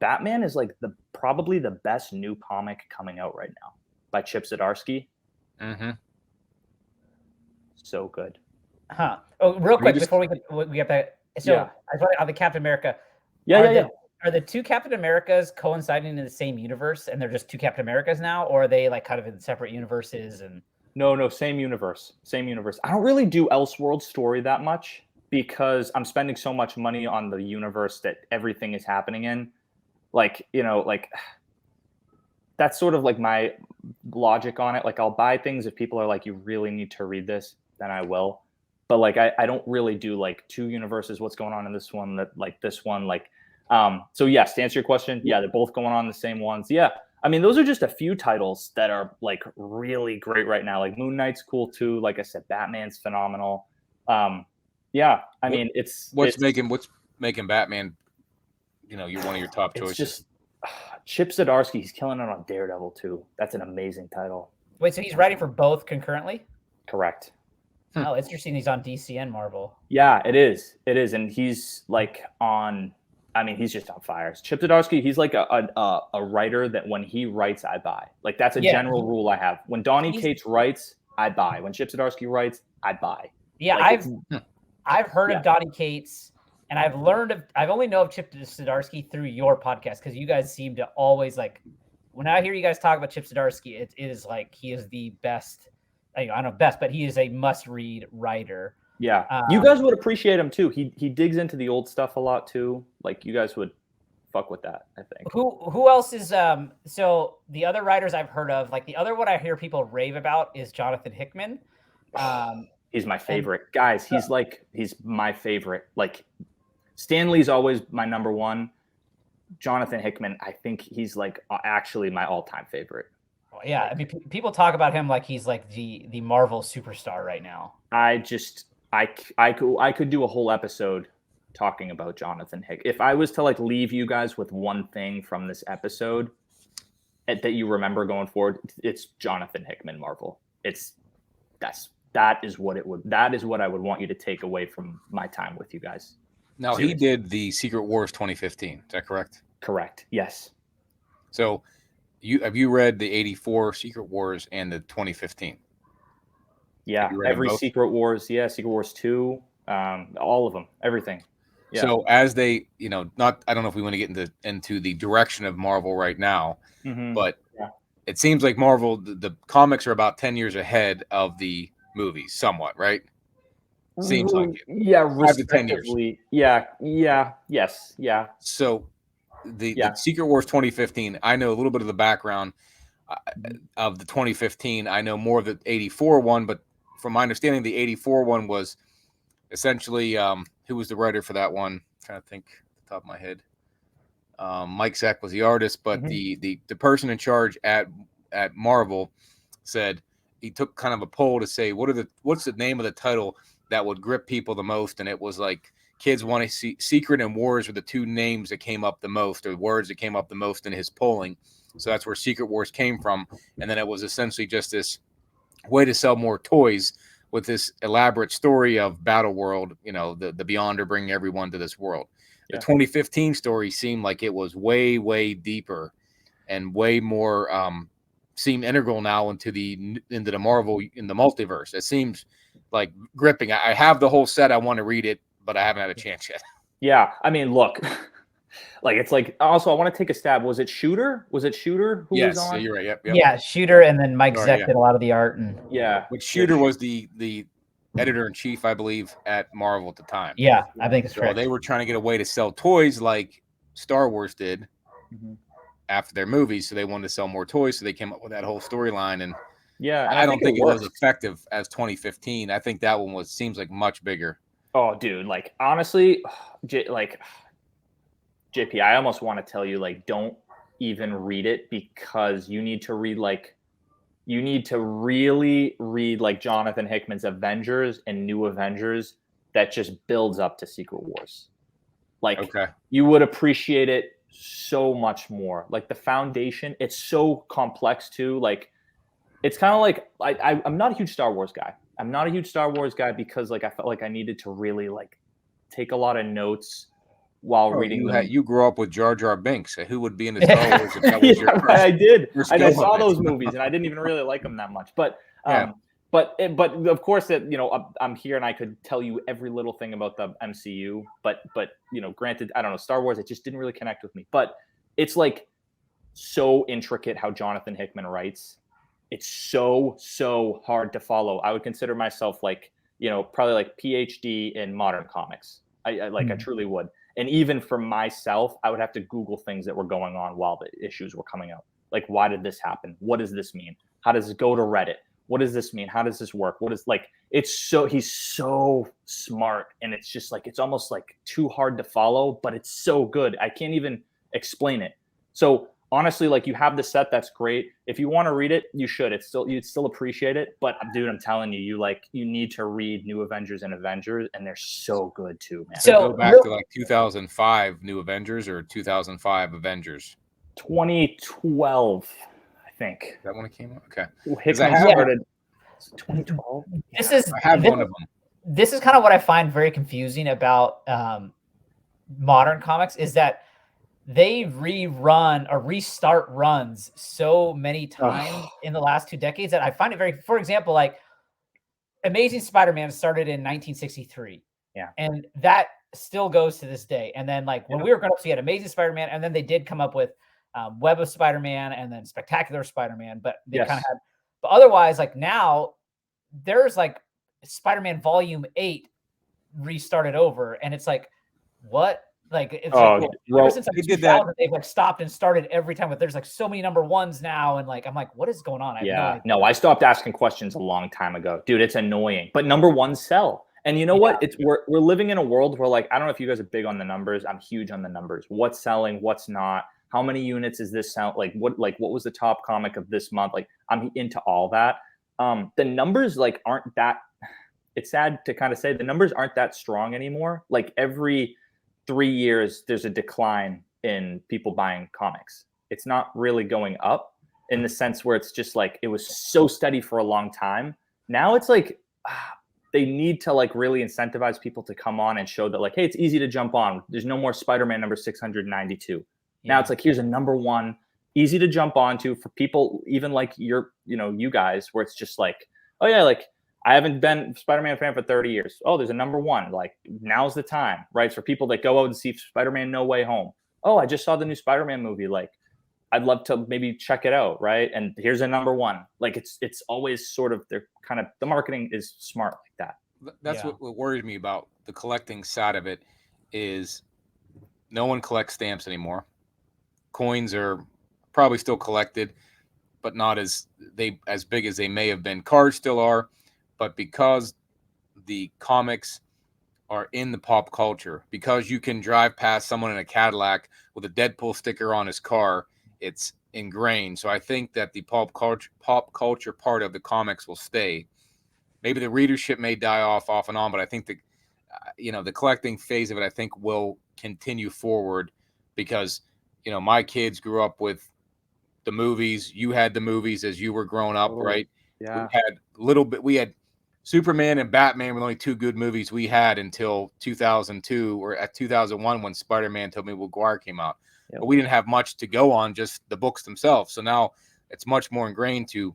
Batman is like probably the best new comic coming out right now by Chip Zdarsky. Mm-hmm. So good. Huh. Oh, real quick before we get back. So I was wondering on the Captain America. Are the two Captain Americas coinciding in the same universe, and they're just two Captain Americas now, or are they like kind of in separate universes? And no, same universe. I don't really do Elseworld story that much because I'm spending so much money on the universe that everything is happening in. Like, you know, like that's sort of like my logic on it. Like I'll buy things if people are like, you really need to read this, then I will. But like I don't really do like two universes, what's going on in this one, that like this one, like so yes, to answer your question, yeah, they're both going on the same ones. Yeah. I mean, those are just a few titles that are like really great right now. Like Moon Knight's cool too. Like I said, Batman's phenomenal. Yeah, I mean, what's making Batman, you know, you're one of your top choices. Just Chip Zdarsky, he's killing it on Daredevil too. That's an amazing title. Wait, so he's writing for both concurrently? Correct. Oh, it's interesting. He's on DC and Marvel. Yeah, it is, and he's like on. I mean, he's just on fire. Chip Zdarsky, he's like a writer that when he writes, I buy. Like that's a general rule I have. When Donny Cates writes, I buy. When Chip Zdarsky writes, I buy. Yeah, like I've heard of Donny Cates, and I've only know of Chip Zdarsky through your podcast because you guys seem to always like. When I hear you guys talk about Chip Zdarsky, it is like he is the best. I don't know best, but he is a must-read writer. Yeah, you guys would appreciate him too. He digs into the old stuff a lot too. Like you guys would fuck with that, I think. Who else is so the other writers I've heard of, like the other one I hear people rave about is Jonathan Hickman. He's my favorite. Guys, he's my favorite. Like Stanley's always my number one. Jonathan Hickman, I think he's like actually my all-time favorite. Yeah, I mean, people talk about him like he's like the Marvel superstar right now. I could do a whole episode talking about Jonathan Hickman. If I was to like leave you guys with one thing from this episode that you remember going forward, it's Jonathan Hickman Marvel. That is what I would want you to take away from my time with you guys. Now, Seriously. He did the Secret Wars 2015. Is that correct? Correct. Yes. So have you read the 84 Secret Wars and the 2015? Yeah, every Secret Wars. Yeah, Secret Wars 2, all of them, everything. Yeah. So as they, I don't know if we want to get into the direction of Marvel right now, but it seems like Marvel, the comics are about 10 years ahead of the movies, somewhat, right? Seems like it. Yeah, 5 to 10 years. Yeah. So the Secret Wars 2015, I know a little bit of the background of the 2015. I know more of the 84 one, but from my understanding, the 84 one was essentially who was the writer for that one? I'm trying to think off the top of my head. Mike Zeck was the artist, but the person in charge at Marvel said he took kind of a poll to say what's the name of the title that would grip people the most, and it was like kids want to see Secret and Wars were the two names that came up the most, or words that came up the most in his polling. So that's where Secret Wars came from, and then it was essentially just this way to sell more toys with this elaborate story of Battle World, the Beyonder bringing everyone to this world. The 2015 story seemed like it was way, way deeper and way more seemed integral now into the Marvel in the multiverse. It seems like gripping. I have the whole set. I want to read it, but I haven't had a chance yet. Yeah, I mean, look, like it's like. Also, I want to take a stab. Was it Shooter? Was who was on? Yes, you're right. Yep. Yeah, Shooter, and then Mike Zeck did a lot of the art. And which Shooter was the editor-in-chief, I believe, at Marvel at the time. Yeah, I think it's correct. They were trying to get a way to sell toys like Star Wars did after their movies, so they wanted to sell more toys, so they came up with that whole storyline. And I don't think it was effective as 2015. I think that one seems like much bigger. Oh, dude, like honestly, JP, I almost want to tell you, like, don't even read it, because you need to really read like Jonathan Hickman's Avengers and New Avengers that just builds up to Secret Wars. Like, you would appreciate it so much more. Like the foundation, it's so complex too. Like, it's kind of like I'm not a huge Star Wars guy. I'm not a huge Star Wars guy because like I felt like I needed to really like take a lot of notes while reading. You grew up with Jar Jar Binks. Who would be in the Star Wars if that was your first? I did. I saw those movies and I didn't even really like them that much. But but of course that I'm here and I could tell you every little thing about the MCU. But granted, I don't know, Star Wars, it just didn't really connect with me. But it's like so intricate how Jonathan Hickman writes. It's so hard to follow. I would consider myself like probably like PhD in modern comics. I truly would. And even for myself, I would have to Google things that were going on while the issues were coming out. Like, why did this happen? What does this mean? How does it go to Reddit? What does this mean? How does this work? He's so smart. And it's just like, it's almost like too hard to follow, but it's so good. I can't even explain it. So honestly, like, you have the set, that's great. If you want to read it, you should. You'd still appreciate it. But dude, I'm telling you, you need to read New Avengers and Avengers, and they're so good too, man. So go back to like 2005 New Avengers or 2005 Avengers. 2012, I think. Is that when it came out? Okay. Hickman started 2012. I have one of them. This is kind of what I find very confusing about modern comics is that they rerun or restart runs so many times in the last 2 decades that I find it very, for example, like Amazing Spider-Man started in 1963. Yeah. And that still goes to this day. And then like when we were growing up, so you had Amazing Spider-Man, and then they did come up with Web of Spider-Man and then Spectacular Spider-Man, but they kind of had, but otherwise, like now there's like Spider-Man Volume 8 restarted over. And it's like, what Like it's well, ever since like they did 2000, that. they've like stopped and started every time. But there's like so many number ones now, and like I'm like, what is going on? I have no idea. No, I stopped asking questions a long time ago, dude. It's annoying, but number ones sell. And you know what? We're living in a world where, like, I don't know if you guys are big on the numbers. I'm huge on the numbers. What's selling? What's not? How many units is this sound? Like what was the top comic of this month? Like I'm into all that. The numbers like aren't that. It's sad to kind of say the numbers aren't that strong anymore. Like every 3 years, there's a decline in people buying comics. It's not really going up in the sense where it's just like it was so steady for a long time. Now it's like they need to like really incentivize people to come on and show that like, hey, it's easy to jump on. There's no more Spider-Man number 692. Yeah. Now it's like, here's a number one, easy to jump onto for people even like you guys, where it's just like, oh yeah, like I haven't been a Spider-Man fan for 30 years. Oh, there's a number one. Like now's the time, right? For people that go out and see Spider-Man No Way Home. Oh, I just saw the new Spider-Man movie. Like I'd love to maybe check it out, right? And here's a number one. Like it's always sort of the marketing is smart like that. That's what worries me about the collecting side of it is no one collects stamps anymore. Coins are probably still collected, but not as big as they may have been. Cards still are. But because the comics are in the pop culture, because you can drive past someone in a Cadillac with a Deadpool sticker on his car, it's ingrained. So I think that the pop culture part of the comics will stay. Maybe the readership may die off and on, but I think the collecting phase of it, I think, will continue forward because, my kids grew up with the movies. You had the movies as you were growing up, right? Yeah. We had Superman and Batman were the only two good movies we had until 2002 or at 2001 when Spider-Man Tobey Maguire came out. Yep. But we didn't have much to go on, just the books themselves. So now it's much more ingrained to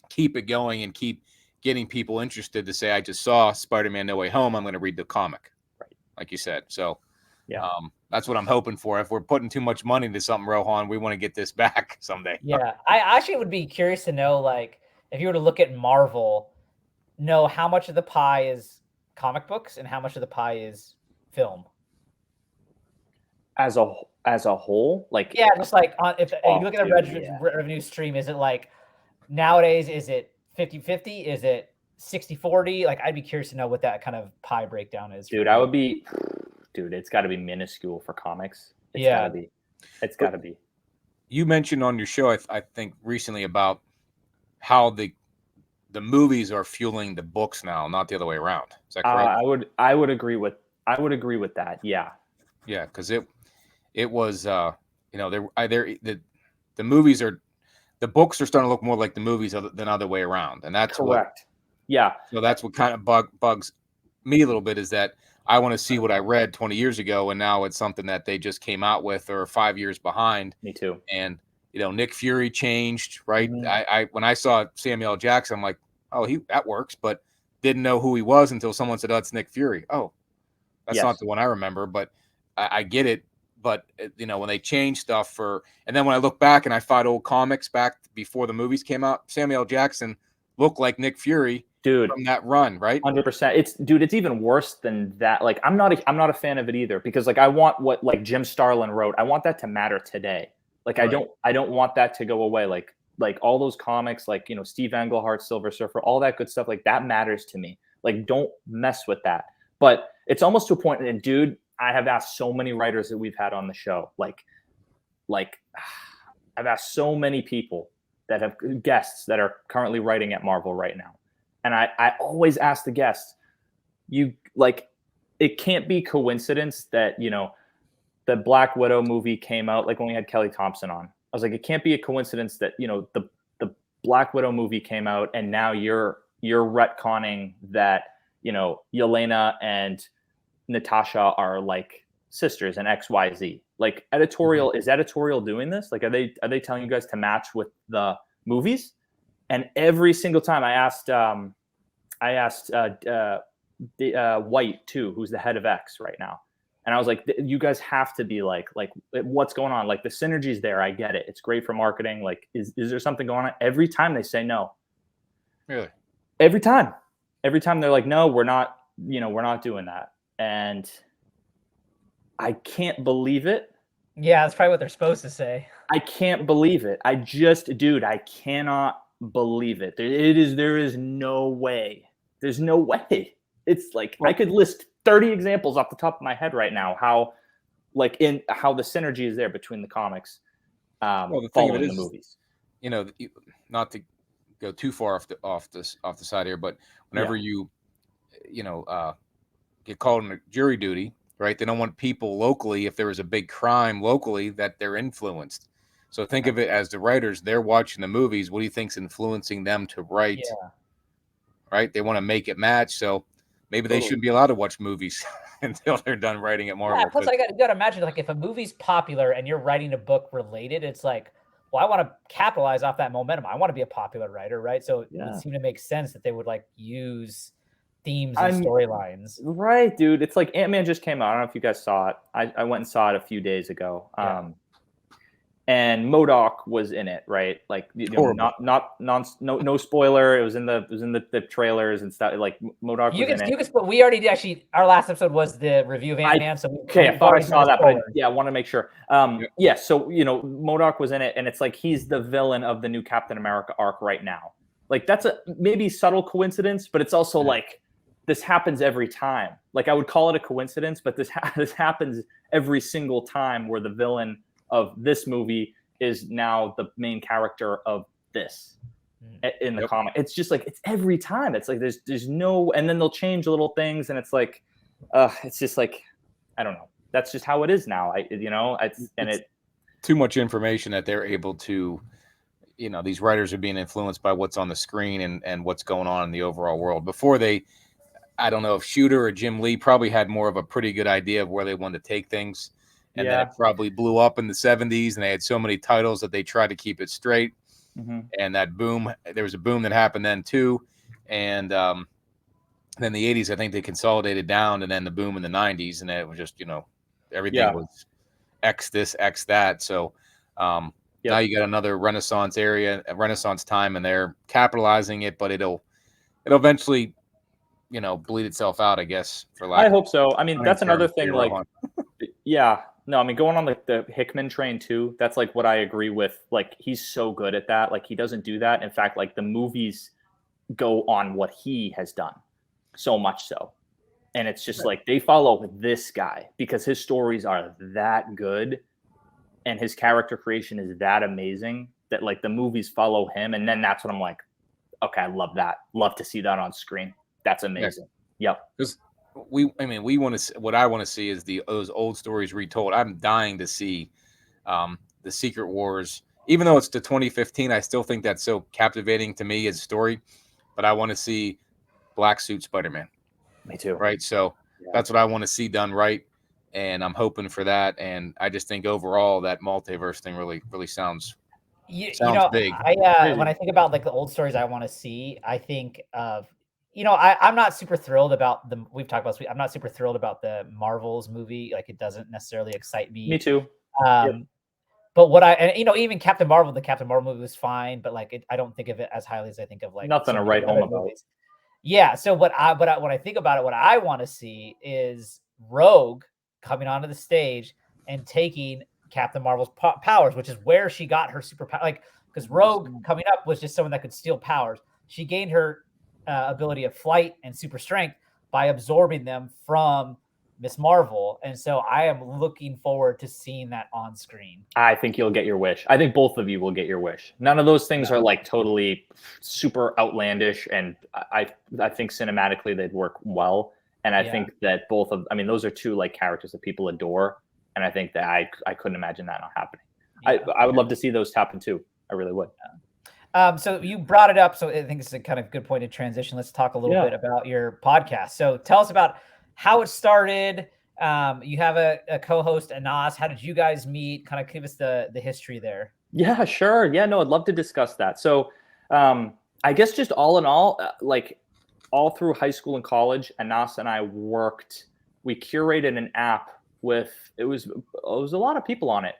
keep it going and keep getting people interested to say, I just saw Spider-Man No Way Home. I'm going to read the comic, right? Like you said. So that's what I'm hoping for. If we're putting too much money into something, Rohan, we want to get this back someday. Yeah. I actually would be curious to know, like, if you were to look at Marvel, know how much of the pie is comic books and how much of the pie is film as a whole. Like just like if you look at the revenue stream, is it like nowadays, is it 50-50, is it 60-40? Like I'd be curious to know what that kind of pie breakdown is. Dude, it's got to be minuscule for comics. It's got to be. You mentioned on your show, I think recently, about how the movies are fueling the books now, not the other way around. Is that correct? I would agree with that. Yeah. Yeah, because it was the movies are, the books are starting to look more like the movies than other way around, and that's correct. So that's what kind of bugs me a little bit, is that I want to see what I read 20 years ago, and now it's something that they just came out with or 5 years behind. Me too. And Nick Fury changed, right? Mm-hmm. I when I saw Samuel L. Jackson, I'm like, oh, that works, but didn't know who he was until someone said, oh, it's Nick Fury. Oh, that's not the one I remember, but I get it. But when they change stuff and then when I look back and I find old comics back before the movies came out, Samuel L. Jackson looked like Nick Fury, dude, from that run, right? 100%. It's even worse than that. Like I'm not a fan of it either, because like I want what like Jim Starlin wrote. I want that to matter today. Like right. I don't want that to go away. Like all those comics, like Steve Englehart, Silver Surfer, all that good stuff. Like that matters to me. Like don't mess with that. But it's almost to a point. And dude, I have asked so many writers that we've had on the show. Like I've asked so many people that have guests that are currently writing at Marvel right now. And I always ask the guests, it can't be coincidence that, the Black Widow movie came out, like when we had Kelly Thompson on. I was like, it can't be a coincidence that, the Black Widow movie came out and now you're retconning that, Yelena and Natasha are like sisters and XYZ. Like is editorial doing this? Like, are they telling you guys to match with the movies? And every single time I asked White too, who's the head of X right now. And I was like, you guys have to be like, what's going on? Like the synergy's there. I get it. It's great for marketing. Like, is there something going on? Every time they say no. Really? Every time they're like, no, we're not doing that. And I can't believe it. Yeah, that's probably what they're supposed to say. I can't believe it. Dude, I cannot believe it. There is no way. There's no way. It's like, I could list 30 examples off the top of my head right now, how the synergy is there between the comics, the following the movies. Not to go too far off the side here, but whenever you get called in jury duty, right? They don't want people locally, if there was a big crime locally, that they're influenced. So think of it as the writers, they're watching the movies. What do you think's influencing them to write? Yeah. Right? They want to make it match. So maybe they shouldn't be allowed to watch movies until they're done writing at Marvel. Yeah, plus you got to imagine, like, if a movie's popular and you're writing a book related, it's like, well, I want to capitalize off that momentum. I want to be a popular writer, right? So it would seem to make sense that they would like use themes and storylines. Right, dude. It's like Ant-Man just came out. I don't know if you guys saw it. I went and saw it a few days ago. And MODOK was in it, right? Like, no spoiler. It was in the trailers and stuff. Like, MODOK was in it. We already actually, our last episode was the review of Ant-Man. I thought I saw that, but I want to make sure. So MODOK was in it, and it's like he's the villain of the new Captain America arc right now. Like, that's a maybe subtle coincidence, but it's also like, this happens every time. Like, I would call it a coincidence, but this happens every single time where the villain of this movie is now the main character of this in the comic. It's just like, it's every time. It's like there's no, and then they'll change little things, and it's like, it's just like, I don't know. That's just how it is now. It's too much information that they're able to. These writers are being influenced by what's on the screen and what's going on in the overall world. Before I don't know if Shooter or Jim Lee probably had more of a pretty good idea of where they wanted to take things. And then it probably blew up in the 70s, and they had so many titles that they tried to keep it straight. And that boom, there was a boom that happened then too. And then the 80s, I think they consolidated down, and then the boom in the 90s, and then it was just, everything was X this, X that. So now you got another Renaissance time, and they're capitalizing it, but it'll eventually, bleed itself out, I guess. I hope so. I mean, that's another thing. Like, no, I mean, going on the Hickman train too, that's like what I agree with. Like, he's so good at that. Like, he doesn't do that. In fact, like, the movies go on what he has done, so much so. And it's just like, they follow this guy because his stories are that good and his character creation is that amazing that, like, the movies follow him. And then that's when I'm like, okay, I love that. Love to see that on screen. That's amazing. Yep. We want to. What I want to see is those old stories retold. I'm dying to see the Secret Wars, even though it's the 2015. I still think that's so captivating to me as a story. But I want to see Black Suit Spider-Man. Me too. Right. So that's what I want to see done right, and I'm hoping for that. And I just think overall that multiverse thing really sounds big. When I think about like the old stories I want to see, I think of. I'm not super thrilled about we've talked about this. I'm not super thrilled about the Marvels movie. Like, it doesn't necessarily excite me. Me too. But even Captain Marvel, the Captain Marvel movie was fine, but like, I don't think of it as highly as I think of like nothing to write home about. Yeah. So when I think about it, what I want to see is Rogue coming onto the stage and taking Captain Marvel's powers, which is where she got her superpower. Like, because Rogue coming up was just someone that could steal powers. She gained her ability of flight and super strength by absorbing them from Miss Marvel. And so I am looking forward to seeing that on screen. I think you'll get your wish. I think both of you will get your wish. None of those things are like totally super outlandish. And I think cinematically they'd work well. And I think that those are two like characters that people adore. And I think that I couldn't imagine that not happening. I would love to see those happen too. I really would. So you brought it up, so I think it's a kind of good point to transition. Let's talk a little bit about your podcast. So tell us about how it started. You have a co-host, Anas. How did you guys meet? Kind of give us the history there. Yeah, sure. Yeah, no, I'd love to discuss that. So I guess just all in all, like all through high school and college, Anas and I we curated an app it was a lot of people on it.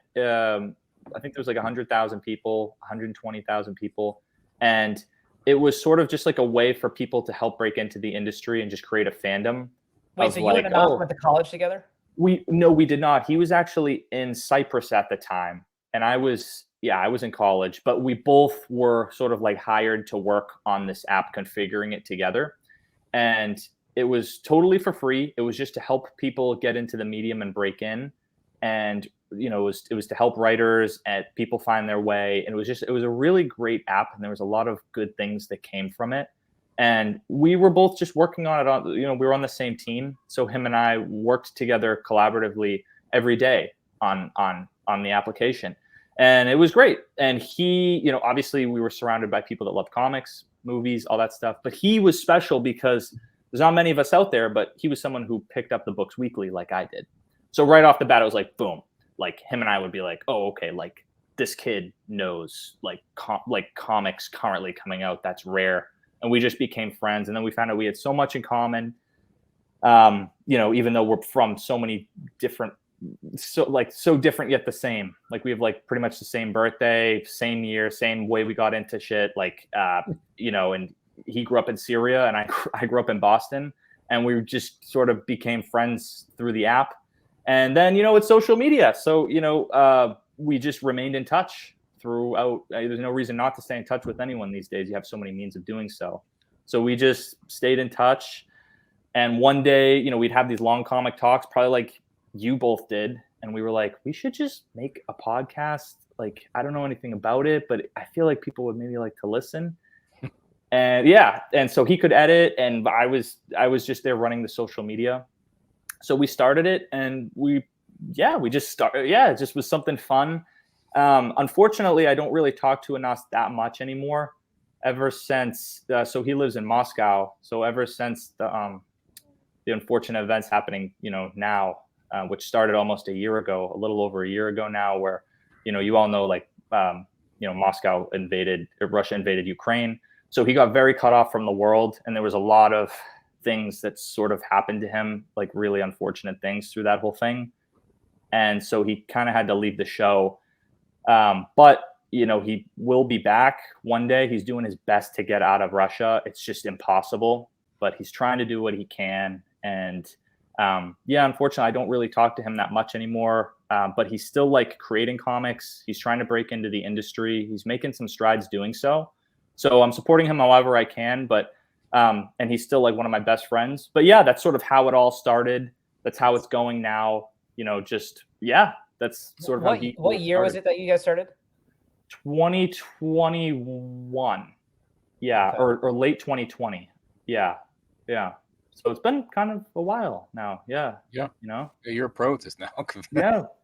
I think there was like 100,000 people, 120,000 people. And it was sort of just like a way for people to help break into the industry and just create a fandom. Wait, so you and Anas went to college together? We did not. He was actually in Cyprus at the time, and I was in college, but we both were sort of like hired to work on this app, configuring it together. And it was totally for free. It was just to help people get into the medium and break in. And, it was to help writers and people find their way. And it was a really great app. And there was a lot of good things that came from it. And we were both just working on it. We were on the same team. So him and I worked together collaboratively every day on the application. And it was great. And he, obviously we were surrounded by people that loved comics, movies, all that stuff. But he was special because there's not many of us out there, but he was someone who picked up the books weekly like I did. So right off the bat, it was like, boom, like him and I would be like, oh, okay, like this kid knows like comics currently coming out. That's rare. And we just became friends. And then we found out we had so much in common, even though we're from so many different, so different yet the same. Like we have like pretty much the same birthday, same year, same way we got into shit. Like, and he grew up in Syria and I grew up in Boston, and we just sort of became friends through the app. And then, it's social media. So, we just remained in touch throughout. There's no reason not to stay in touch with anyone these days. You have so many means of doing so. So we just stayed in touch. And one day, we'd have these long comic talks, probably like you both did. And we were like, we should just make a podcast. Like, I don't know anything about it, but I feel like people would maybe like to listen. And and so he could edit, and I was just there running the social media. So we started it, and we just started. Yeah, it just was something fun. Unfortunately, I don't really talk to Anas that much anymore. Ever since, so he lives in Moscow. So ever since the unfortunate events happening, now, which started almost a year ago, a little over a year ago now, where, you all know, like, Russia invaded Ukraine. So he got very cut off from the world, and there was a lot of things that sort of happened to him, like really unfortunate things through that whole thing. And so he kind of had to leave the show. But, he will be back one day. He's doing his best to get out of Russia. It's just impossible, but he's trying to do what he can. And unfortunately, I don't really talk to him that much anymore. But he's still like creating comics. He's trying to break into the industry. He's making some strides doing so. So I'm supporting him however I can, but and he's still like one of my best friends. But that's sort of how it all started. That's how it's going now. That's sort of what year was it that you guys started? 2021. Yeah, okay. or late 2020. Yeah. So it's been kind of a while now. Yeah. You're a pro at this now.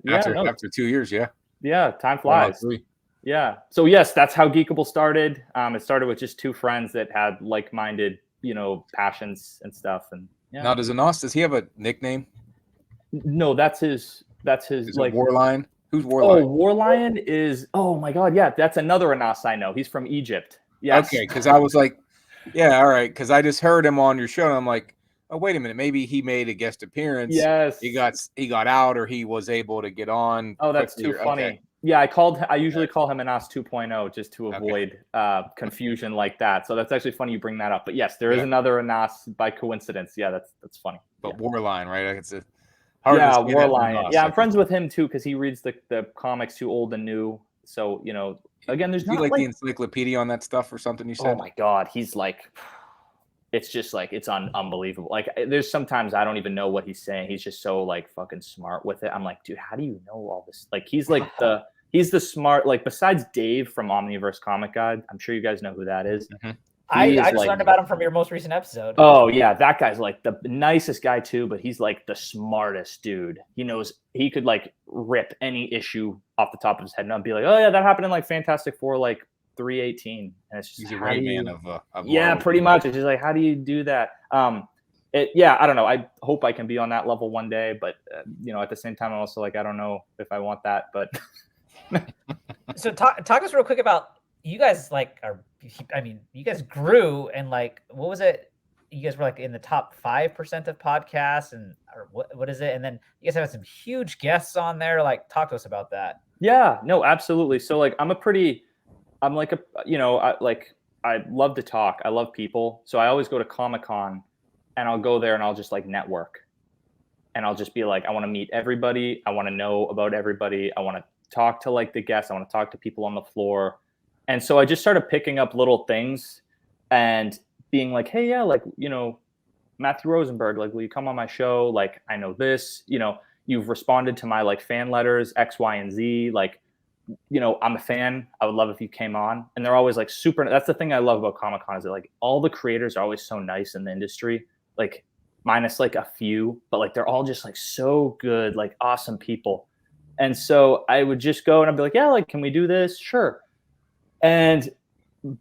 After 2 years. Yeah, time flies. Yeah. So yes, that's how Geekable started. It started with just two friends that had like-minded, passions and stuff. And Now, does he have a nickname? No, that's his like Warlion. Who's Warlion? Oh, Warlion is. Oh my God, yeah, that's another Anas I know. He's from Egypt. Yes. Okay, because I was like, yeah, all right, because I just heard him on your show, and I'm like, oh, wait a minute, maybe he made a guest appearance. Yes. He got out, or he was able to get on. Oh, that's too funny. Okay. Yeah, I usually call him Anas 2.0 just to avoid confusion like that. So that's actually funny you bring that up. But yes, there is another Anas by coincidence. Yeah, that's funny. But Warlion, right? It's Warlion. Yeah, I'm friends with him too because he reads the comics too old and new. So again, there's not like the encyclopedia on that stuff or something you said. Oh my God, he's like, it's just like it's unbelievable. Like there's sometimes I don't even know what he's saying. He's just so like fucking smart with it. I'm like, dude, how do you know all this? Like he's like he's the smart, like besides Dave from Omniverse Comic Guide. I'm sure you guys know who that is. Mm-hmm. I just learned about him from your most recent episode. Oh yeah, that guy's like the nicest guy too, but he's like the smartest dude. He knows he could like rip any issue off the top of his head and I'd be like, oh yeah, that happened in like Fantastic Four like 318, and it's just he's a Rayman of Marvel. Pretty much. It's just like, how do you do that? I don't know. I hope I can be on that level one day, but at the same time, I'm also like, I don't know if I want that. But so talk to us real quick about you guys. You guys grew and like, what was it? You guys were like in the top 5% of podcasts, or what is it? And then you guys have some huge guests on there. Like, talk to us about that. Yeah, no, absolutely. So like, I love to talk. I love people. So I always go to Comic-Con and I'll go there and I'll just like network. and I'll just be like, I want to meet everybody. I want to know about everybody. I want to talk to like the guests. I want to talk to people on the floor. And so I just started picking up little things and being like, hey, yeah, like, you know, Matthew Rosenberg, like, will you come on my show? Like, I know this, you know, you've responded to my like fan letters, X, Y, and Z. Like, you know, I'm a fan. I would love if you came on. And they're always like super. That's the thing I love about Comic-Con is that like all the creators are always so nice in the industry, like minus like a few, but like they're all just like so good, like awesome people. And so I would just go and I'd be like, yeah, like, can we do this? Sure. And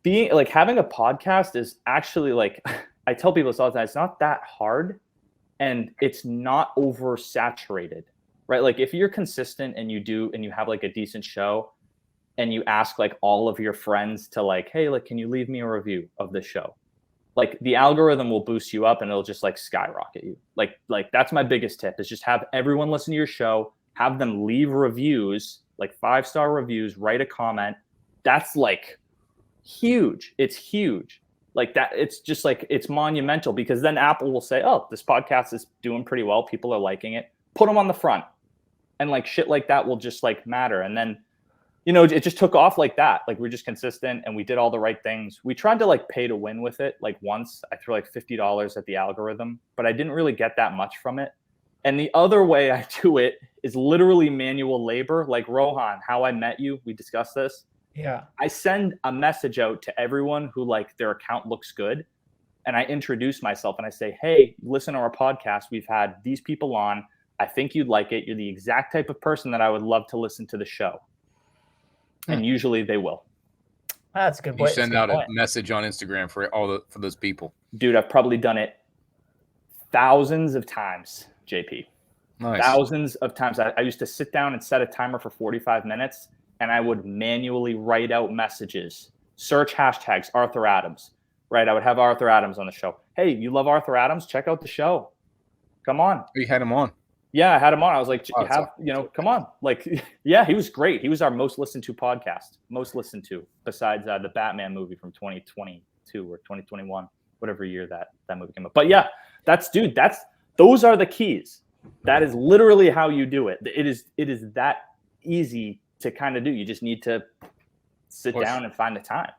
being like having a podcast is actually like, I tell people this all the time, it's not that hard and it's not oversaturated, right? Like if you're consistent and you have like a decent show and you ask like all of your friends to like, hey, like, can you leave me a review of this show? Like the algorithm will boost you up and it'll just like skyrocket you. Like that's my biggest tip is just have everyone listen to your show, have them leave reviews, like 5-star reviews, write a comment. That's like huge. It's huge. Like that, it's just like, it's monumental because then Apple will say, oh, this podcast is doing pretty well. People are liking it. Put them on the front. And like shit like that will just like matter. And then, you know, it just took off like that. Like we're just consistent and we did all the right things. We tried to like pay to win with it. Like once I threw like $50 at the algorithm, but I didn't really get that much from it. And the other way I do it is literally manual labor. Like Rohan, how I met you, we discussed this. Yeah. I send a message out to everyone who like their account looks good. And I introduce myself and I say, hey, listen to our podcast. We've had these people on. I think you'd like it. You're the exact type of person that I would love to listen to the show. And usually they will. That's a good point. You send out a message on Instagram for those people. Dude, I've probably done it thousands of times, JP. Nice. Thousands of times. I used to sit down and set a timer for 45 minutes. And I would manually write out messages, search hashtags, Arthur Adams, right? I would have Arthur Adams on the show. Hey, you love Arthur Adams? Check out the show. Come on. You had him on. Yeah, I had him on. I was like, come on. Like, yeah, he was great. He was our most listened to podcast, most listened to besides the Batman movie from 2022 or 2021, whatever year that movie came up. But yeah, those are the keys. That is literally how you do it. It is that easy to kind of do. You just need to sit down and find the time.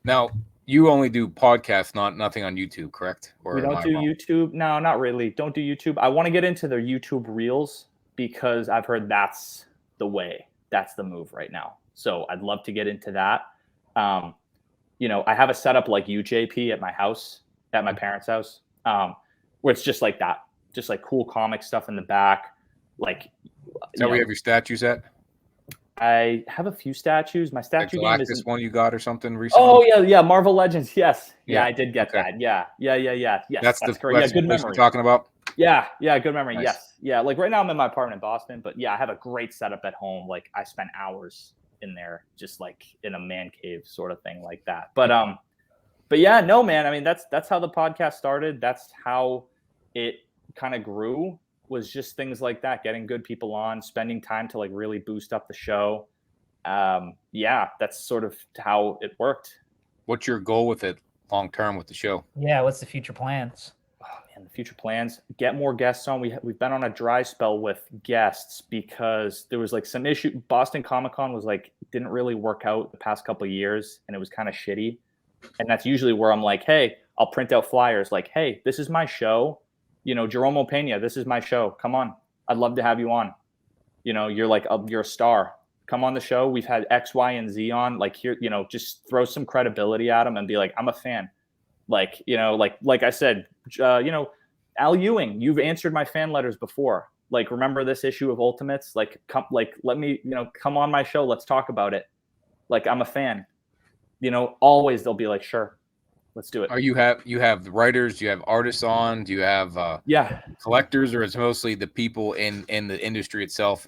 Now, you only do podcasts, nothing on YouTube, correct? Or we don't do YouTube. No, not really. Don't do YouTube. I want to get into the YouTube Reels because I've heard that's the way. That's the move right now. So I'd love to get into that. You know, I have a setup like you, JP, at my house, at my parents' house, where it's just like that. Just like cool comic stuff in the back. Like, is that where you have your statues at? I have a few statues. My statue game is this one you got or something recently. Oh yeah, Marvel Legends. Yes, yeah, I did get that. Yeah. Yes, that's correct. Yeah, good memory. Talking about. Yeah, good memory. Nice. Yes, yeah. Like right now, I'm in my apartment in Boston, but yeah, I have a great setup at home. Like I spent hours in there, just like in a man cave sort of thing, like that. But yeah, no, man. I mean, that's how the podcast started. That's how it kind of grew. Was just things like that, getting good people on, spending time to like really boost up the show. Yeah, that's sort of how it worked. What's your goal with it long term with the show? Yeah, what's the future plans? Oh man, the future plans, get more guests on. We've been on a dry spell with guests because there was like some issue. Boston Comic-Con was like, didn't really work out the past couple of years and it was kind of shitty. And that's usually where I'm like, hey, I'll print out flyers like, hey, this is my show. You know, Jerome Opeña, this is my show. Come on. I'd love to have you on. You know, you're like, you're a star. Come on the show. We've had X, Y, and Z on. Like here, you know, just throw some credibility at them and be like, I'm a fan. Like, you know, like I said, you know, Al Ewing, you've answered my fan letters before. Like, remember this issue of Ultimates? Like, let me, you know, come on my show. Let's talk about it. Like, I'm a fan. You know, always they'll be like, sure. Let's do it. You have writers, you have artists on, do you have collectors, or it's mostly the people in the industry itself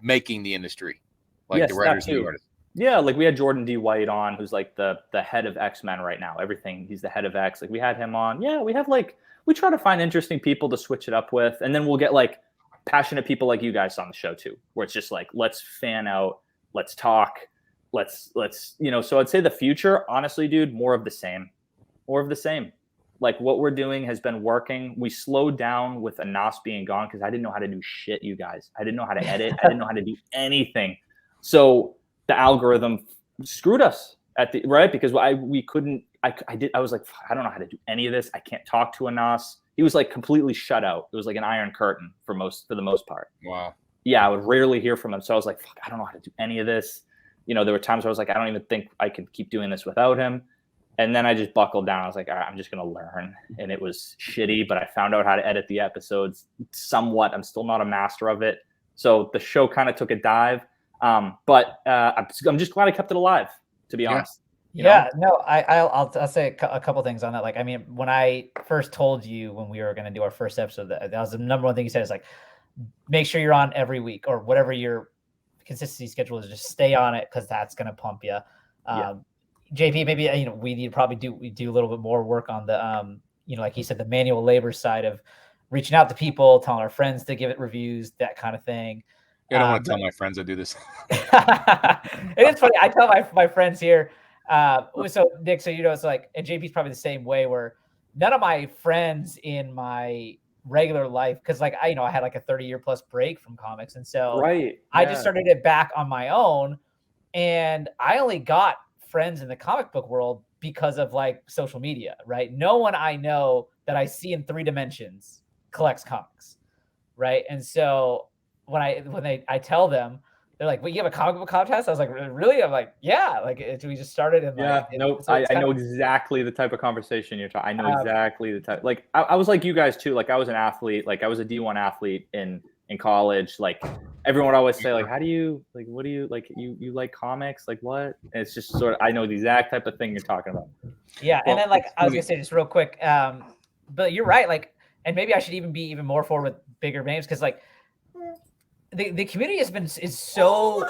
making the industry, like yes, the writers and the artists? Yeah, like we had Jordan D. White on, who's like the head of X-Men right now. Everything, he's the head of X. Like we had him on. Yeah, we have like, we try to find interesting people to switch it up with, and then we'll get like passionate people like you guys on the show too, where it's just like, let's fan out, let's talk. Let's, you know, so I'd say the future, honestly, dude, more of the same. like what we're doing has been working. We slowed down with Anas being gone because I didn't know how to do shit, you guys. I didn't know how to edit. I didn't know how to do anything. So the algorithm screwed us because we couldn't. I was like, I don't know how to do any of this. I can't talk to Anas. He was like completely shut out. It was like an iron curtain for the most part. Wow. Yeah, I would rarely hear from him. So I was like, fuck, I don't know how to do any of this. There were times where I was like, I don't even think I could keep doing this without him. And then I just buckled down. I was like, all right, I'm just going to learn. And it was shitty, but I found out how to edit the episodes somewhat. I'm still not a master of it. So the show kind of took a dive. But I'm just glad I kept it alive, to be honest. No, I'll say a couple things on that. Like, I mean, when I first told you when we were going to do our first episode, that was the number one thing you said is like, make sure you're on every week or whatever your consistency schedule is. Just stay on it because that's going to pump you. JP, maybe we need to probably do a little bit more work on the like you said, the manual labor side of reaching out to people, telling our friends to give it reviews, that kind of thing. I don't want to tell my friends I do this. It is funny. I tell my friends here. So Nick, it's like, and JP's probably the same way, where none of my friends in my regular life, because like I had like a 30-year plus break from comics, and so I just started it back on my own, and I only got friends in the comic book world because of like social media, right? No one I know that I see in 3 dimensions collects comics, right? And so when I tell them, they're like, "Well, you have a comic book contest?" I was like, "Really?" I'm like, "Yeah." Like we just started, and I know exactly the type of conversation you're talking. I know exactly the type. Like I was like you guys too. Like I was an athlete. Like I was a D1 athlete in college. Like everyone would always say, like, "How do you like? What do you like? You like comics? Like what?" And it's just sort of, I know the exact type of thing you're talking about. Yeah, and then like I was gonna say just real quick, but you're right. Like, and maybe I should even be even more forward with bigger names, because like the community is so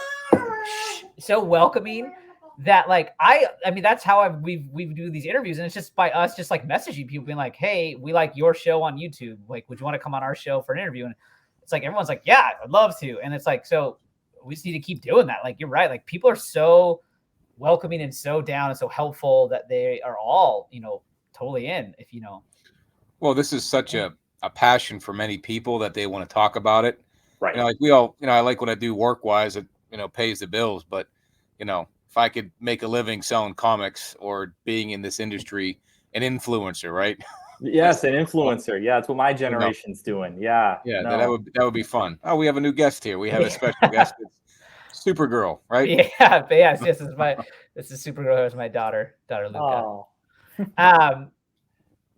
welcoming that like I mean that's how we do these interviews, and it's just by us just like messaging people being like, "Hey, we like your show on YouTube. Like, would you want to come on our show for an interview?" And it's like everyone's like, "Yeah, I'd love to." And it's like, so we just need to keep doing that. Like, you're right. Like, people are so welcoming and so down and so helpful that they are all totally in. If Well, this is such a passion for many people that they want to talk about it. Right. Like we all, I like what I do work wise, it, pays the bills, but if I could make a living selling comics or being in this industry, an influencer, right? Yes, an influencer. Yeah, that's what my generation's doing. Yeah. Yeah, that would be fun. Oh, we have a new guest here. We have a special guest. It's Supergirl, right? Yeah, but yes, this is Supergirl. Who's my daughter Luca. Oh.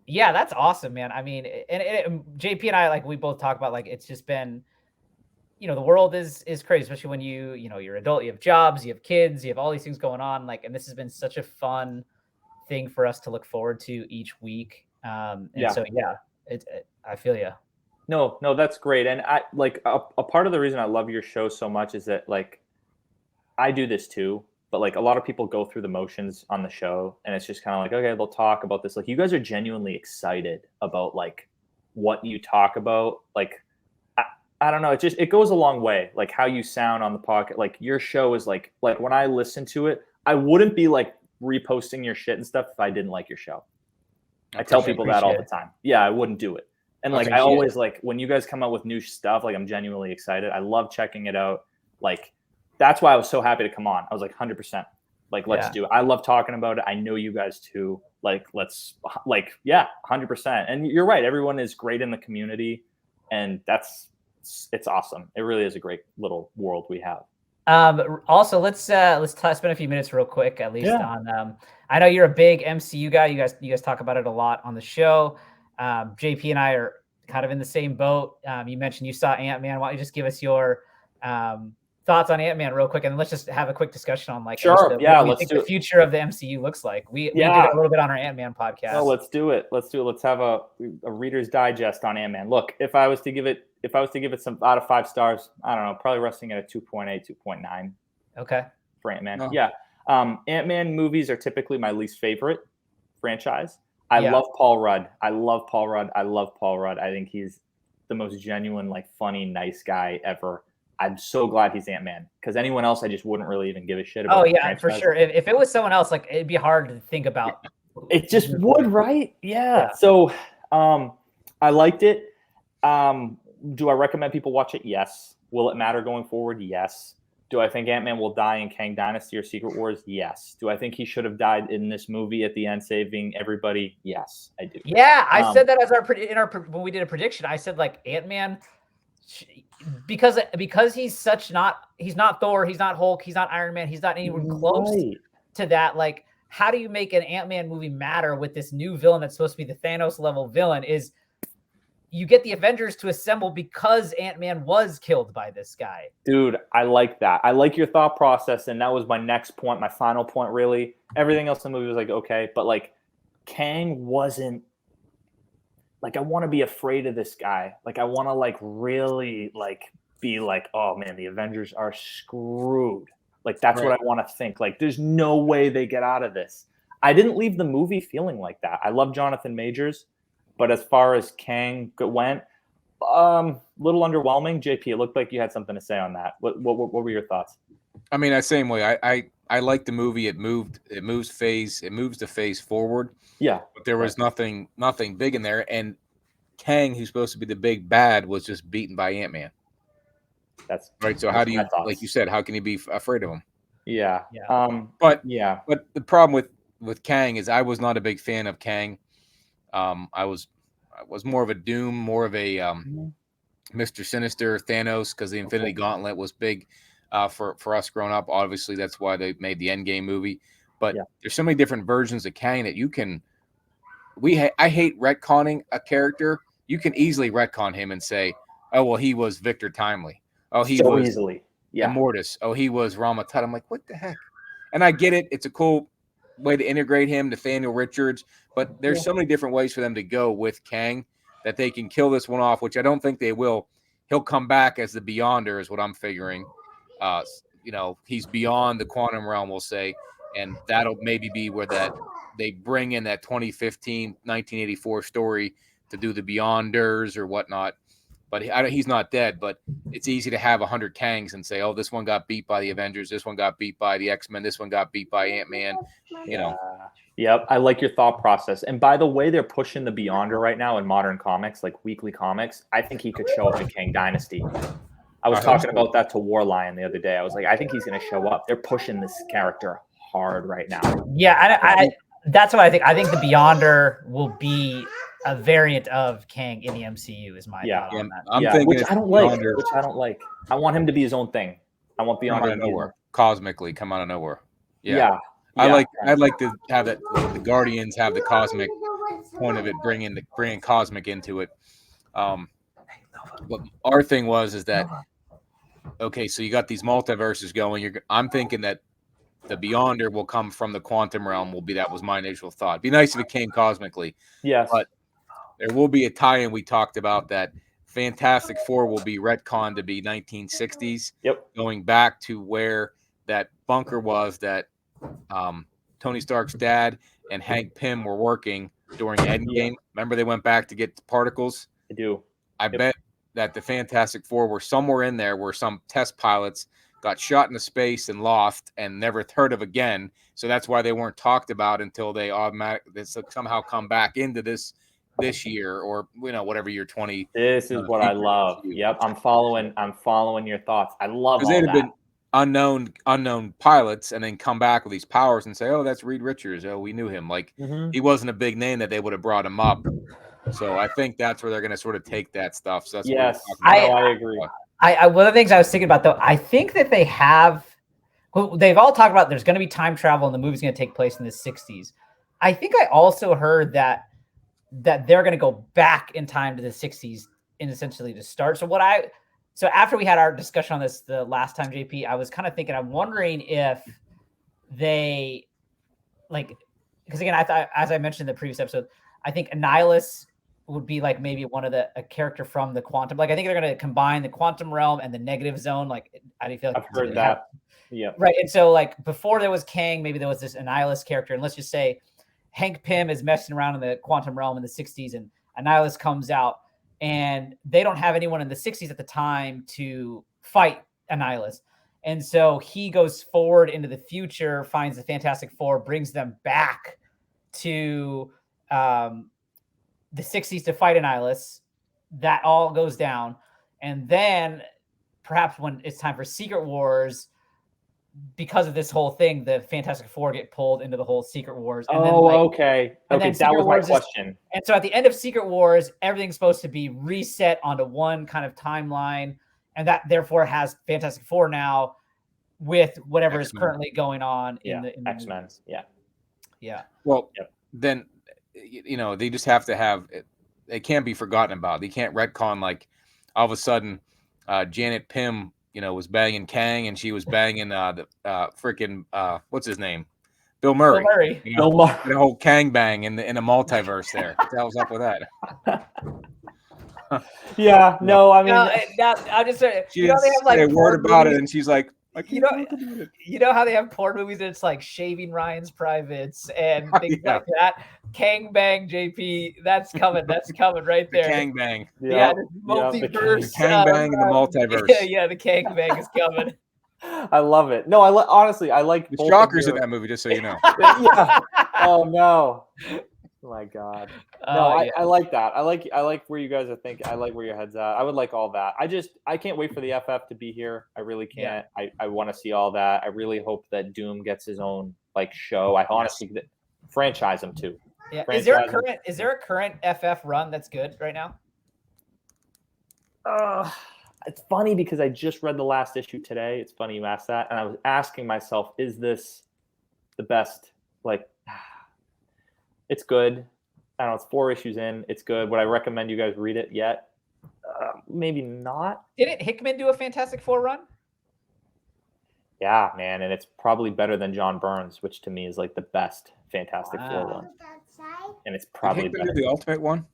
Yeah, that's awesome, man. I mean, and JP and I, like, we both talk about, like, it's just been, the world is crazy, especially when you're adult, you have jobs, you have kids, you have all these things going on. Like, and this has been such a fun thing for us to look forward to each week. So I feel you. No, that's great. And I like a part of the reason I love your show so much is that, like, I do this too, but like a lot of people go through the motions on the show, and it's just kind of like, okay, they'll talk about this. Like, you guys are genuinely excited about like what you talk about. Like, I don't know. It goes a long way. Like how you sound on the podcast. Like your show is like when I listen to it, I wouldn't be like reposting your shit and stuff if I didn't like your show. I tell people that all the time. Yeah, I wouldn't do it. And like, I always like when you guys come out with new stuff, like I'm genuinely excited. I love checking it out. Like, that's why I was so happy to come on. I was like 100%. Like, let's do it. I love talking about it. I know you guys too. Like, let's 100%. And you're right. Everyone is great in the community, and it's awesome. It really is a great little world we have. Also, let's spend a few minutes real quick, at least on. I know you're a big MCU guy. You guys talk about it a lot on the show. JP and I are kind of in the same boat. You mentioned you saw Ant-Man. Why don't you just give us your thoughts on Ant-Man real quick, and let's just have a quick discussion on like what you think the future of the MCU looks like. We did a little bit on our Ant-Man podcast. Oh, let's do it. Let's have a Reader's Digest on Ant-Man. Look, if I was to give it some out of 5 stars, I don't know, probably resting at a 2.8, 2.9. Okay. For Ant-Man. Oh. Yeah. Ant-Man movies are typically my least favorite franchise. I love Paul Rudd. I think he's the most genuine, like, funny, nice guy ever. I'm so glad he's Ant-Man, because anyone else I just wouldn't really even give a shit about. Oh yeah, for sure. If it was someone else, like, it'd be hard to think about It just would, right? Yeah. So I liked it. Do I recommend people watch it? Yes. Will it matter going forward? Yes. Do I think Ant-Man will die in Kang Dynasty or Secret Wars? Yes. Do I think he should have died in this movie at the end, saving everybody? Yes, I do. Yeah, I said that as when we did a prediction. I said like Ant-Man, because he's not Thor, he's not Hulk, he's not Iron Man, he's not anyone close to that. Like, how do you make an Ant-Man movie matter with this new villain that's supposed to be the Thanos level villain? Is you get the Avengers to assemble because Ant-Man was killed by this guy. Dude, I like that. I like your thought process, and that was my next point, my final point, really. Everything else in the movie was like, okay, but like Kang wasn't like, I want to be afraid of this guy. Like, I want to like really like be like, oh man, the Avengers are screwed. Like, that's what I want to think. Like, there's no way they get out of this. I didn't leave the movie feeling like that. I love Jonathan Majors, but as far as Kang went, little underwhelming. JP, it looked like you had something to say on that. What were your thoughts? I mean, same way. I like the movie. It moves the phase forward. Yeah, but there was nothing big in there. And Kang, who's supposed to be the big bad, was just beaten by Ant-Man. That's right. So how do you, like you said, how can you be afraid of him? Yeah. But the problem with Kang is I was not a big fan of Kang. I was more of a Doom, more of a Mr. Sinister, Thanos, because the Infinity Gauntlet was big for us growing up. Obviously, that's why they made the Endgame movie. But there's so many different versions of Kang that you can. I hate retconning a character. You can easily retcon him and say, "Oh well, he was Victor Timely. Oh, he was easily Immortus. Oh, he was Rama Tut." I'm like, what the heck? And I get it. It's a cool way to integrate him, Nathaniel Richards. But there's so many different ways for them to go with Kang that they can kill this one off, which I don't think they will. He'll come back as the Beyonder, is what I'm figuring. He's beyond the quantum realm, we'll say, and that'll maybe be where that they bring in that 2015, 1984 story to do the Beyonders or whatnot. But he's not dead, but it's easy to have 100 Kangs and say, oh, this one got beat by the Avengers, this one got beat by the X-Men, this one got beat by Ant-Man, Yep, I like your thought process. And by the way, they're pushing the Beyonder right now in modern comics, like weekly comics. I think he could show up in Kang Dynasty. I was talking about that to Warlion the other day. I was like, I think he's going to show up. They're pushing this character hard right now. Yeah, I that's what I think. I think the Beyonder will be a variant of Kang in the MCU. Is my thought on that. I'm thinking which I don't like. I want him to be his own thing. I want Beyonder to nowhere, cosmically come out of nowhere. I'd like to have that. The Guardians have the cosmic point of it, bringing cosmic into it. But our thing is that okay, so you got these multiverses going. I'm thinking that the Beyonder will come from the quantum realm. That was my initial thought. It'd be nice if it came cosmically. Yes, but there will be a tie-in. We talked about that. Fantastic Four will be retconned to be 1960s. Yep, going back to where that bunker was that Tony Stark's dad and Hank Pym were working during Endgame. Remember, they went back to get the particles. I do. I bet that the Fantastic Four were somewhere in there where some test pilots got shot into space and lost and never heard of again. So that's why they weren't talked about until they somehow come back into this year, or whatever year 20. This is what I love. Yep, I'm following your thoughts. I love all that. Been unknown pilots and then come back with these powers and say, oh, that's Reed Richards. Oh, we knew him. Like he wasn't a big name that they would have brought him up. So I think that's where they're going to sort of take that stuff. So that's I agree. One of the things I was thinking about, though, I think that they've all talked about there's going to be time travel and the movie's going to take place in the 60s. I think I also heard that they're going to go back in time to the 60s and essentially to start. So after we had our discussion on this the last time, JP, I was kind of thinking, I'm wondering if they because again, I thought, as I mentioned in the previous episode, I think Annihilus would be like maybe a character from the quantum. Like I think they're going to combine the quantum realm and the negative zone. Like I feel like I've heard that. Yeah. Right. And so like before there was Kang, maybe there was this Annihilus character, and let's just say Hank Pym is messing around in the quantum realm in the 60s, and Annihilus comes out, and they don't have anyone in the 60s at the time to fight Annihilus. And so he goes forward into the future, finds the Fantastic Four, brings them back to the 60s to fight Annihilus. That all goes down. And then perhaps when it's time for Secret Wars, because of this whole thing, the Fantastic Four get pulled into the whole Secret Wars. And okay. And Okay, then that Secret was my Wars question. And so at the end of Secret Wars, everything's supposed to be reset onto one kind of timeline. And that therefore has Fantastic Four now with whatever is currently going on in the X-Men. movies. Yeah. Well, then, they just have to have it. It can't be forgotten about. They can't retcon like all of a sudden Janet Pym, was banging Kang and she was banging the freaking what's his name? Bill Murray. Bill Murray. Bill Murray. The whole Kang bang in a multiverse there. What the hell's up with that? Yeah, no, I mean, I'm just saying. She didn't say a word about it, and she's like, you know how they have porn movies and it's like Shaving Ryan's Privates and things like that. Kang Bang, JP, that's coming right there. The Kang Bang. Yeah, the multiverse. The Kang Bang and the multiverse. Yeah, the Kang Bang is coming. I love it. No, honestly, I like the Shockers in that movie, just so you know. Yeah. Oh no. Oh my God. No, I like that. I like where you guys are thinking. I like where your head's at. I would like all that. I can't wait for the FF to be here. I really can't. Yeah. I want to see all that. I really hope that Doom gets his own show. I honestly franchise him too. Yeah. Is there a current FF run that's good right now? It's funny because I just read the last issue today. It's funny you asked that, and I was asking myself, is this the best? It's good. I don't know. It's 4 issues in. It's good. Would I recommend you guys read it yet? Maybe not. Didn't Hickman do a Fantastic Four run? Yeah, man. And it's probably better than John Byrne's, which to me is the best Fantastic Four run. And it's probably better. The Ultimate one?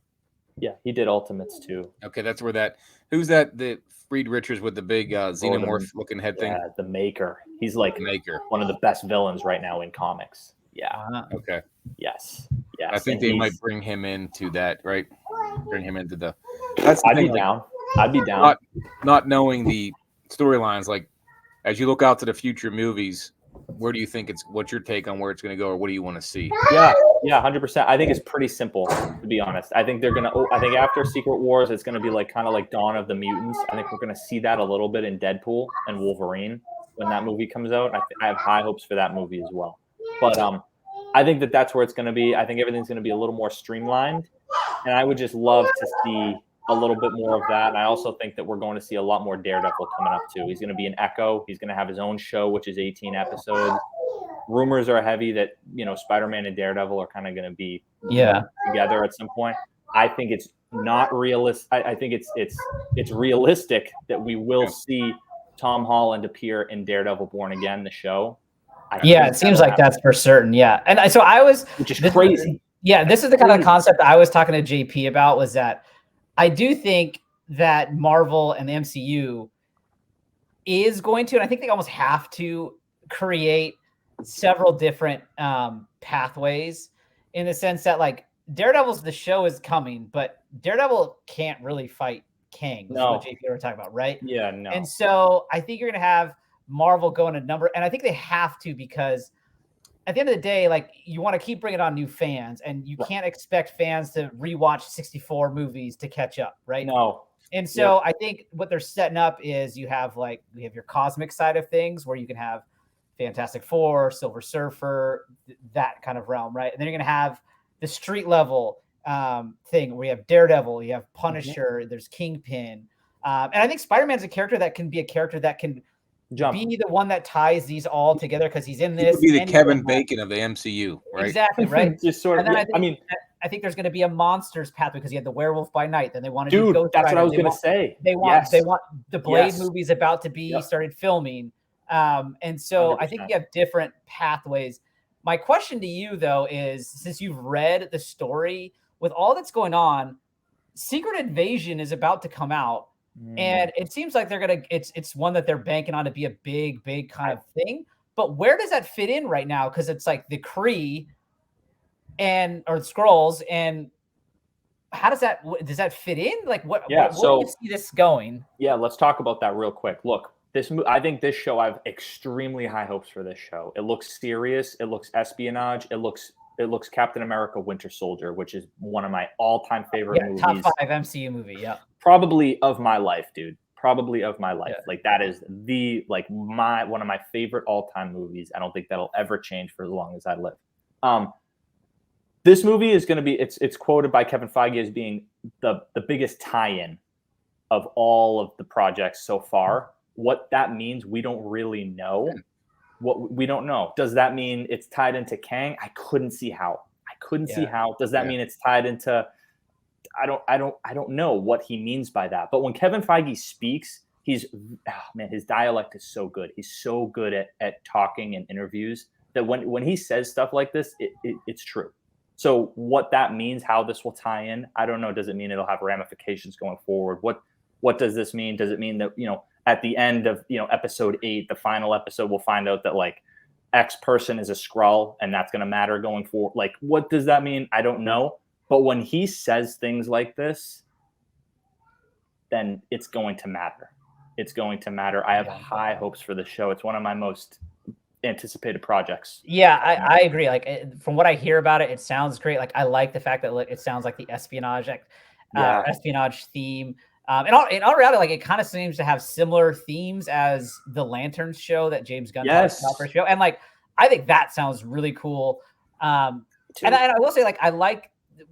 Yeah, he did Ultimates too. Okay, that's where who's that? The Reed Richards with the big xenomorph looking head thing? Yeah, the Maker. He's Maker. One of the best villains right now in comics. Yeah. Okay. Yes. I think they might bring him into that, right? Bring him into the. I'd be down. I'd be down. Not knowing the storylines, as you look out to the future movies, where do you think what's your take on where it's going to go, or what do you want to see? Yeah, 100%. I think it's pretty simple, to be honest. I think I think after Secret Wars, it's going to be kind of like Dawn of the Mutants. I think we're going to see that a little bit in Deadpool and Wolverine when that movie comes out. I have high hopes for that movie as well. But I think that's where it's going to be. I think everything's going to be a little more streamlined, and I would just love to see a little bit more of that. And I also think that we're going to see a lot more Daredevil coming up too. He's going to be an Echo. He's going to have his own show, which is 18 episodes. Rumors are heavy that Spider-Man and Daredevil are kind of going to be together at some point. I think it's not realistic. I think it's realistic that we will see Tom Holland appear in Daredevil Born Again, the show. It seems like that's for certain. Yeah. And so which is crazy. Yeah. This is the kind of concept I was talking to JP about, was that I do think that Marvel and the MCU is going to, and I think they almost have to create several different pathways, in the sense that Daredevil's, the show is coming, but Daredevil can't really fight Kang. That's what JP were talking about, right? Yeah, no. And so I think you're going to have Marvel going a number, and I think they have to, because at the end of the day, you want to keep bringing on new fans, and you can't expect fans to rewatch 64 movies to catch up, right? No. And so I think what they're setting up is you have your cosmic side of things, where you can have Fantastic Four, Silver Surfer, that kind of realm, right? And then you're going to have the street level thing where you have Daredevil, you have Punisher, there's Kingpin. And I think Spider-Man's a character that can be the one that ties these all together, because he's in this. He would be the Kevin Bacon of the MCU, right? Exactly, right. Just sort of. I think there's going to be a monsters pathway, because you had the Werewolf by Night. Then they want to do Ghost That's Rider. what I was going to say. They want the Blade movies about to be started filming, and so 100%. I think you have different pathways. My question to you though is, since you've read the story, with all that's going on, Secret Invasion is about to come out. And it seems like it's one that they're banking on to be a big kind of thing. But where does that fit in right now? Because it's the Kree or the Skrulls, and how does that fit in? What do you see this going? Yeah, let's talk about that real quick. Look, I think this show, I have extremely high hopes for this show. It looks serious. It looks espionage. It looks it looks Captain America: Winter Soldier, which is one of my all-time favorite movies. Top 5 MCU movie. Yeah, probably of my life, dude. Probably of my life. Yeah. Like that is one of my favorite all-time movies. I don't think that'll ever change for as long as I live. This movie is going to be. It's quoted by Kevin Feige as being the biggest tie-in of all of the projects so far. What that means, we don't really know. What we don't know. Does that mean it's tied into Kang? I couldn't see how. See how. Does that mean it's tied into? I don't know what he means by that. But when Kevin Feige speaks, his dialect is so good. He's so good at talking in interviews that when he says stuff like this, it's true. So what that means, how this will tie in, I don't know. Does it mean it'll have ramifications going forward? What does this mean? Does it mean that, at the end of, episode 8, the final episode, we'll find out that like X person is a Skrull and that's going to matter going forward? Like, what does that mean? I don't know. But when he says things like this, then it's going to matter. It's going to matter. I have high hopes for the show. It's one of my most anticipated projects. Yeah, I agree. Like from what I hear about it, it sounds great. Like I like the fact that it sounds like the espionage theme. In all reality, like it kind of seems to have similar themes as the Lanterns show that James Gunn talked about for show. And like, I think that sounds really cool. And I will say, like,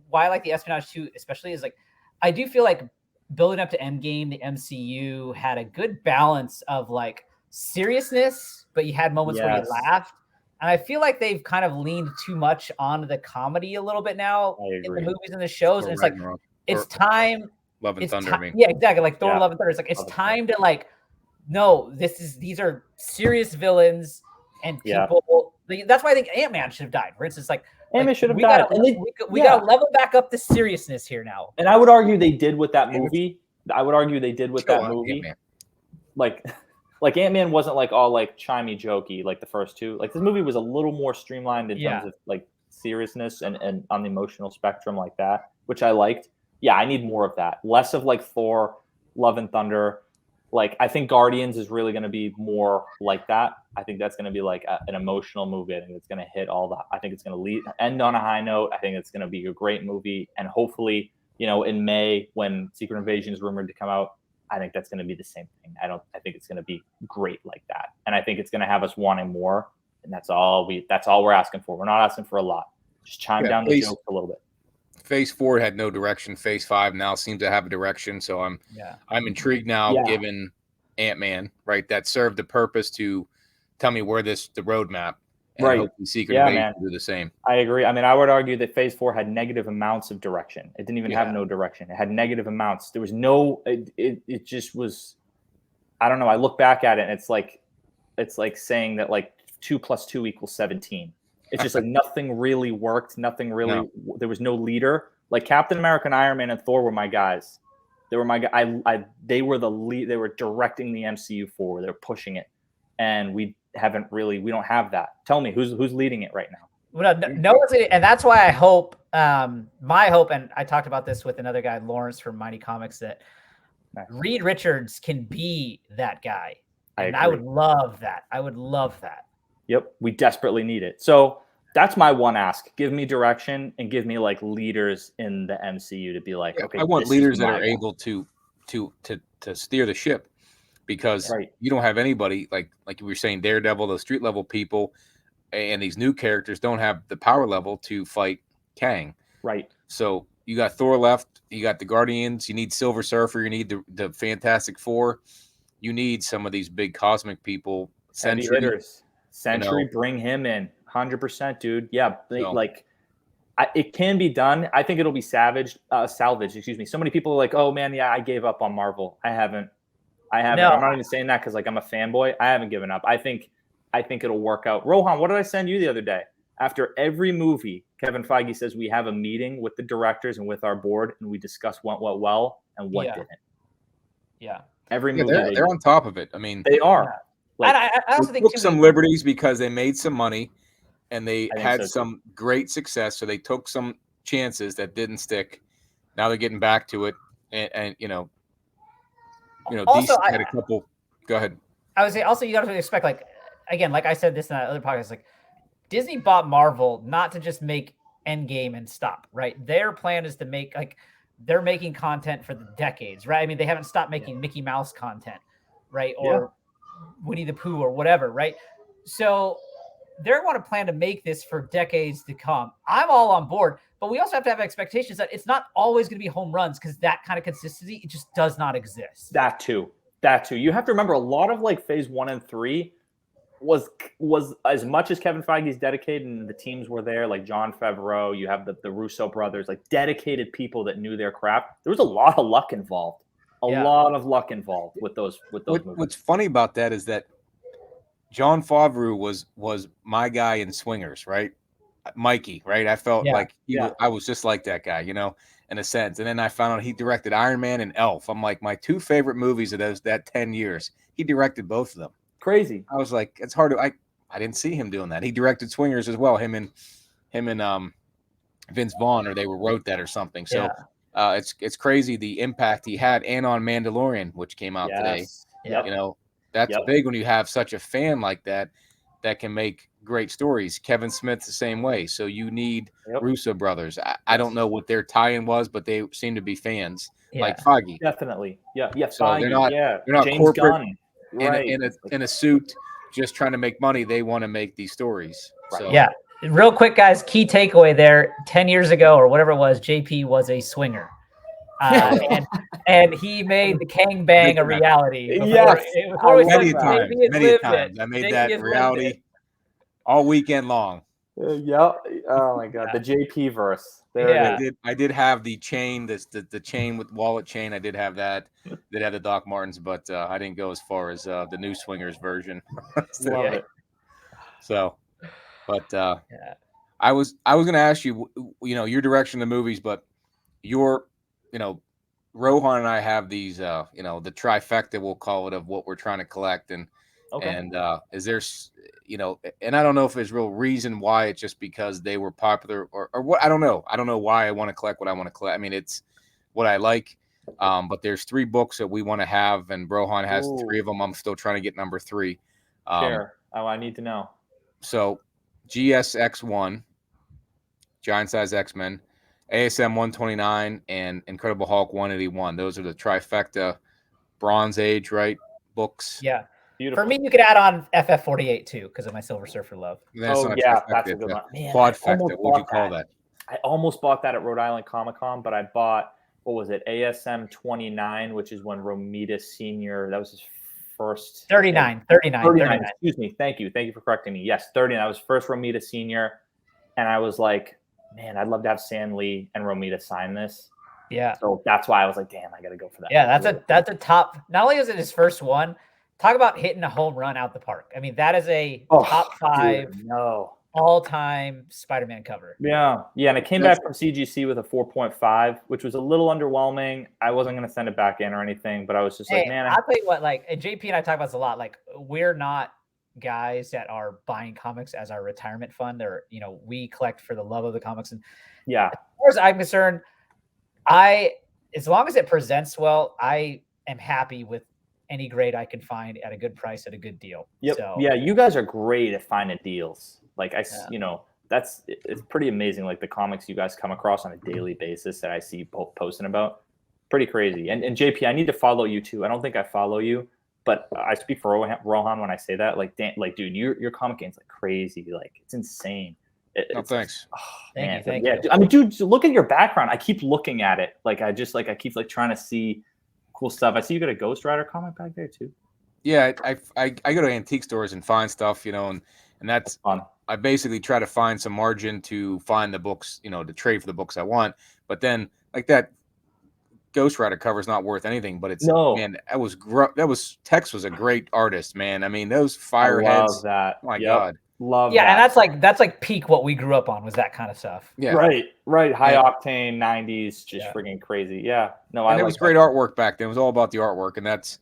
why I like the espionage too, especially is like, I do feel like building up to Endgame, the MCU had a good balance of like seriousness, but you had moments where you laughed. And I feel like they've kind of leaned too much on the comedy a little bit now in the movies and the shows. And it's like, it's time. Love and Thunder. Yeah, exactly. Like Thor: Love and Thunder. It's like it's time to like, no, these are serious villains and people. That's why I think Ant-Man should have died. For instance, like Ant-Man should have died. We gotta level back up the seriousness here now. And I would argue they did with that movie. Like Ant-Man wasn't like all like chimey jokey like the first two. Like this movie was a little more streamlined in terms of like seriousness and on the emotional spectrum like that, which I liked. Yeah, I need more of that. Less of like Thor, Love and Thunder. Like I think Guardians is really going to be more like that. I think that's going to be like an emotional movie. I think it's going to hit all that. I think it's going to end on a high note. I think it's going to be a great movie. And hopefully, in May when Secret Invasion is rumored to come out, I think that's going to be the same thing. I think it's going to be great like that. And I think it's going to have us wanting more. And that's all we're asking for. We're not asking for a lot. Just chime down the jokes a little bit. Phase 4 had no direction. Phase 5 now seems to have a direction. So I'm intrigued now, given Ant-Man, right? That served the purpose to tell me where the roadmap, and hopefully Secret Invasion do the same. I agree. I mean, I would argue that Phase 4 had negative amounts of direction. It didn't even have no direction. It had negative amounts. There was no. It just was. I don't know. I look back at it, and it's like saying that like 2 + 2 = 17. It's just like nothing really worked. Nothing really. No. There was no leader. Like Captain America and Iron Man and Thor were my guys. They were my guys. They were the lead. They were directing the MCU forward. They were pushing it, and we don't have that. Tell me who's leading it right now. Well, no one's, and that's why I hope. My hope, and I talked about this with another guy, Lawrence from Mighty Comics, that Reed Richards can be that guy. And I would love that. Yep, we desperately need it. So that's my one ask. Give me direction and give me like leaders in the MCU to be like, okay. I want leaders that are able to steer the ship, because you don't have anybody like you were saying, Daredevil, the street level people, and these new characters don't have the power level to fight Kang. Right. So you got Thor left, you got the Guardians, you need Silver Surfer, you need the Fantastic Four, you need some of these big cosmic people. Sentry, bring him in 100%, dude. Yeah, it can be done. I think it'll be salvaged. Excuse me. So many people are like, "Oh man, yeah, I gave up on Marvel." I haven't. No. I'm not even saying that because like I'm a fanboy. I haven't given up. I think it'll work out. Rohan, what did I send you the other day? After every movie, Kevin Feige says we have a meeting with the directors and with our board, and we discuss what went well and what didn't. Yeah. Every movie, they're on top of it. I mean, they are. Like, I also think took some liberties because they made some money and they had some great success. So they took some chances that didn't stick. Now they're getting back to it. And also, DC had a couple. Go ahead. I would say also you got to expect, like, again, like I said this in that other podcast, like Disney bought Marvel not to just make Endgame and stop, right? Their plan is to make they're making content for the decades, right? I mean, they haven't stopped making Mickey Mouse content, right? Or Winnie the Pooh or whatever, right? So they're going to plan to make this for decades to come. I'm all on board, but we also have to have expectations that it's not always going to be home runs because that kind of consistency, it just does not exist. That too. You have to remember a lot of like phase 1 and 3 was as much as Kevin Feige's dedicated and the teams were there, like Jon Favreau, you have the Russo brothers, like dedicated people that knew their craft. There was a lot of luck involved. A lot of luck involved with those movies. What's funny about that is that Jon Favreau was my guy in Swingers, right? Mikey, right? I felt like I was just like that guy, you know, in a sense. And then I found out he directed Iron Man and Elf. I'm like, my 2 favorite movies of that 10 years. He directed both of them. Crazy. I was like, it's hard to I didn't see him doing that. He directed Swingers as well. Him and Vince Vaughn, or they wrote that or something. So it's crazy the impact he had, and on Mandalorian, which came out today. Yep. You know, that's big when you have such a fan like that can make great stories. Kevin Smith the same way. So you need Russo brothers. I don't know what their tie-in was, but they seem to be fans like Feige. Definitely. Yeah. So Feige, they're not James corporate Gunn. Right. in a suit just trying to make money. They want to make these stories. Right. So yeah. Real quick, guys, key takeaway there. 10 years ago or whatever it was, JP was a swinger. And he made the Kang Bang a reality. Many times. I made that reality all weekend long. Oh my God. The JP verse. I did have the chain, the chain with wallet chain. I did have that. Did have the Doc Martens, but I didn't go as far as the new Swingers version. Love it. So, but I was going to ask you, you know, your direction of the movies, but your, you know, Rohan and I have these, you know, the trifecta, we'll call it, of what we're trying to collect, and is there, you know, and I don't know if there's real reason why. It's just because they were popular or what. I don't know why I want to collect what I want to collect. I mean, it's what I like. But there's 3 books that we want to have, and Rohan has 3 of them. I'm still trying to get number 3. Sure. I need to know. So GSX1, Giant Size X-Men, ASM 129, and Incredible Hulk 181. Those are the trifecta Bronze Age, right? Books. Yeah. Beautiful. For me, you could add on FF48 too, because of my Silver Surfer love. That's a good one. Man, Quadfecta, what would you call that? I almost bought that at Rhode Island Comic-Con, but I bought, what was it, ASM 29, which is when Romita Sr., that was his first. 39. Excuse me. Thank you for correcting me. Yes, 39. That was first Romita Sr., and I was like, man, I'd love to have Stan Lee and Romita sign this. Yeah. So that's why I was like, damn, I got to go for that. Yeah, that's a top. Not only is it his first one, talk about hitting a home run out the park. I mean, that is a top 5 all-time Spider-Man cover. Yeah, and it came back from CGC with a 4.5, which was a little underwhelming. I wasn't going to send it back in or anything, but I was just like, man. I'll tell you what, like, and JP and I talk about this a lot. Like, we're not guys that are buying comics as our retirement fund. Or, you know, we collect for the love of the comics. And as far as I'm concerned, as long as it presents well, I am happy with any grade I can find at a good price at a good deal. Yep. So, yeah, you guys are great at finding deals. Like you know, it's pretty amazing. Like the comics you guys come across on a daily basis that I see posting about, pretty crazy. And JP, I need to follow you too. I don't think I follow you, but I speak for Rohan when I say that. Like, dude, your comic game's like crazy. Like it's insane. Thanks. Thank you. Dude, I mean, dude, look at your background. I keep looking at it. Like I keep like trying to see cool stuff. I see you got a Ghost Rider comic back there too. Yeah, I go to antique stores and find stuff, you know, and that's fun. I basically try to find some margin to find the books, you know, to trade for the books I want. But then, like, that Ghost Rider cover is not worth anything. But it's man, Tex was a great artist, man. I mean, those fireheads. I love that. Oh my God. Love that. And that's like peak what we grew up on was that kind of stuff. Yeah. Right. High octane 90s, just freaking crazy. Yeah. No, and it was great artwork back then. It was all about the artwork, and that's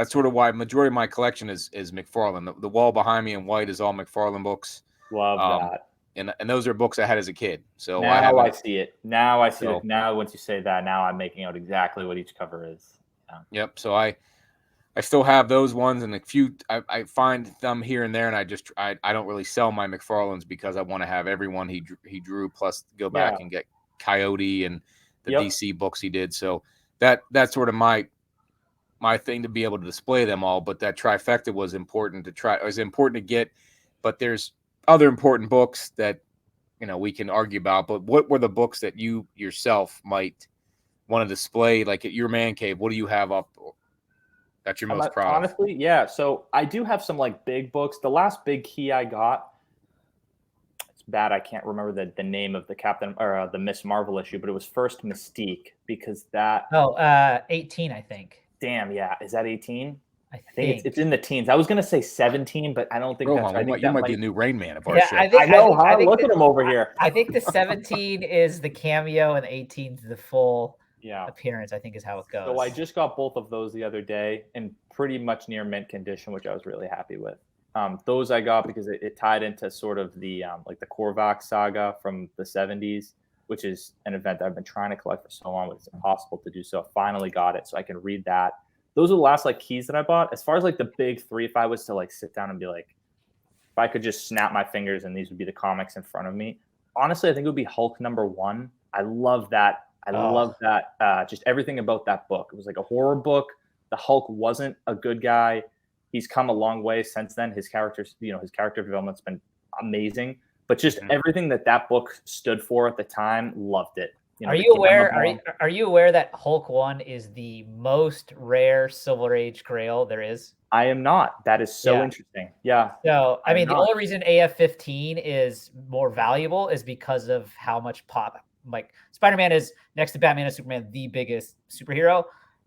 sort of why majority of my collection is McFarlane. The wall behind me in white is all McFarlane books. Love that. And those are books I had as a kid. So now I see it. Now I see it. Now once you say that, now I'm making out exactly what each cover is. Yeah. Yep. So I still have those ones, and a few I find them here and there, and I don't really sell my McFarlane's because I want to have everyone he drew, plus go back and get Coyote and the DC books he did. So that's sort of my thing, to be able to display them all. But that trifecta was important to get. But there's other important books that we can argue about. But what were the books that you yourself might want to display, like at your man cave? What do you have up that you're most proud of? Honestly, yeah. So I do have some like big books. The last big key I got, it's bad I can't remember the name of the Captain or the Miss Marvel issue, but it was first Mystique, because that 18, I think. Damn, yeah. Is that 18? I think it's in the teens. I was gonna say 17, but I don't think Rohan, that's right. You might be the new Rain Man of our show. I know, huh? Look at him over here. I think the 17 is the cameo and the 18 is the full appearance, I think, is how it goes. So I just got both of those the other day in pretty much near mint condition, which I was really happy with. Those I got because it tied into sort of the like the Korvac saga from the 70s, which is an event that I've been trying to collect for so long, but it's impossible to do so. I finally got it, so I can read that. Those are the last like keys that I bought. As far as like the big three, if I was to like sit down and be like, if I could just snap my fingers and these would be the comics in front of me, honestly, I think it would be Hulk #1. I love that. I love that. Just everything about that book. It was like a horror book. The Hulk wasn't a good guy. He's come a long way since then. His characters, his character development's been amazing. But just everything that book stood for at the time, loved it. Are you aware? Are you aware that Hulk 1 is the most rare Silver Age Grail there is? I am not. That is so interesting. Yeah. So I mean, the only reason AF-15 is more valuable is because of how much pop. Like Spider-Man is, next to Batman and Superman, the biggest superhero.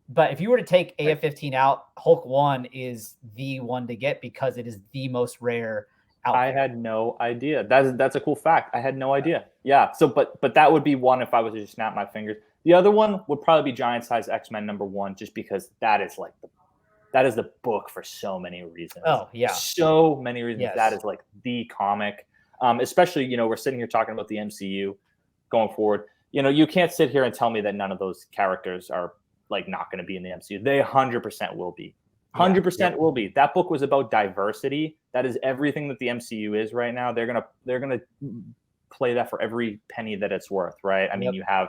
But if you were to take AF-15 out, Hulk 1 is the one to get because it is the most rare. I had no idea. That's a cool fact. I had no idea. Yeah. So, but that would be one if I was to just snap my fingers. The other one would probably be Giant Size X-Men #1, just because that is the book for so many reasons. Oh yeah, so many reasons. Yes. That is like the comic. Especially, we're sitting here talking about the MCU going forward. You can't sit here and tell me that none of those characters are like not going to be in the MCU. They 100% will be. 100% will be. That book was about diversity. That is everything that the MCU is right now. They're gonna play that for every penny that it's worth, right? I mean, you have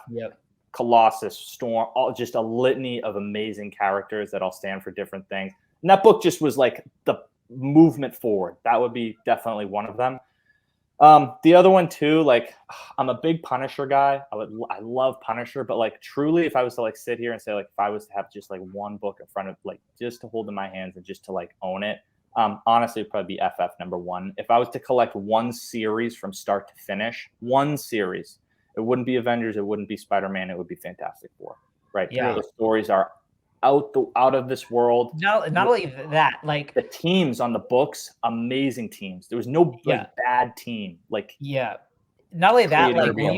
Colossus, Storm, just a litany of amazing characters that all stand for different things. And that book just was like the movement forward. That would be definitely one of them. The other one too, like I'm a big Punisher guy. I love Punisher, but like truly, if I was to like sit here and say like if I was to have just like one book in front of like just to hold in my hands and just to like own it, honestly, it'd probably be FF #1. If I was to collect one series from start to finish, one series, it wouldn't be Avengers, it wouldn't be Spider-Man, it would be Fantastic Four, right? Yeah, the stories are out of this world. Not only that, like the teams on the books, amazing teams. There was no bad team. Like not only that, like when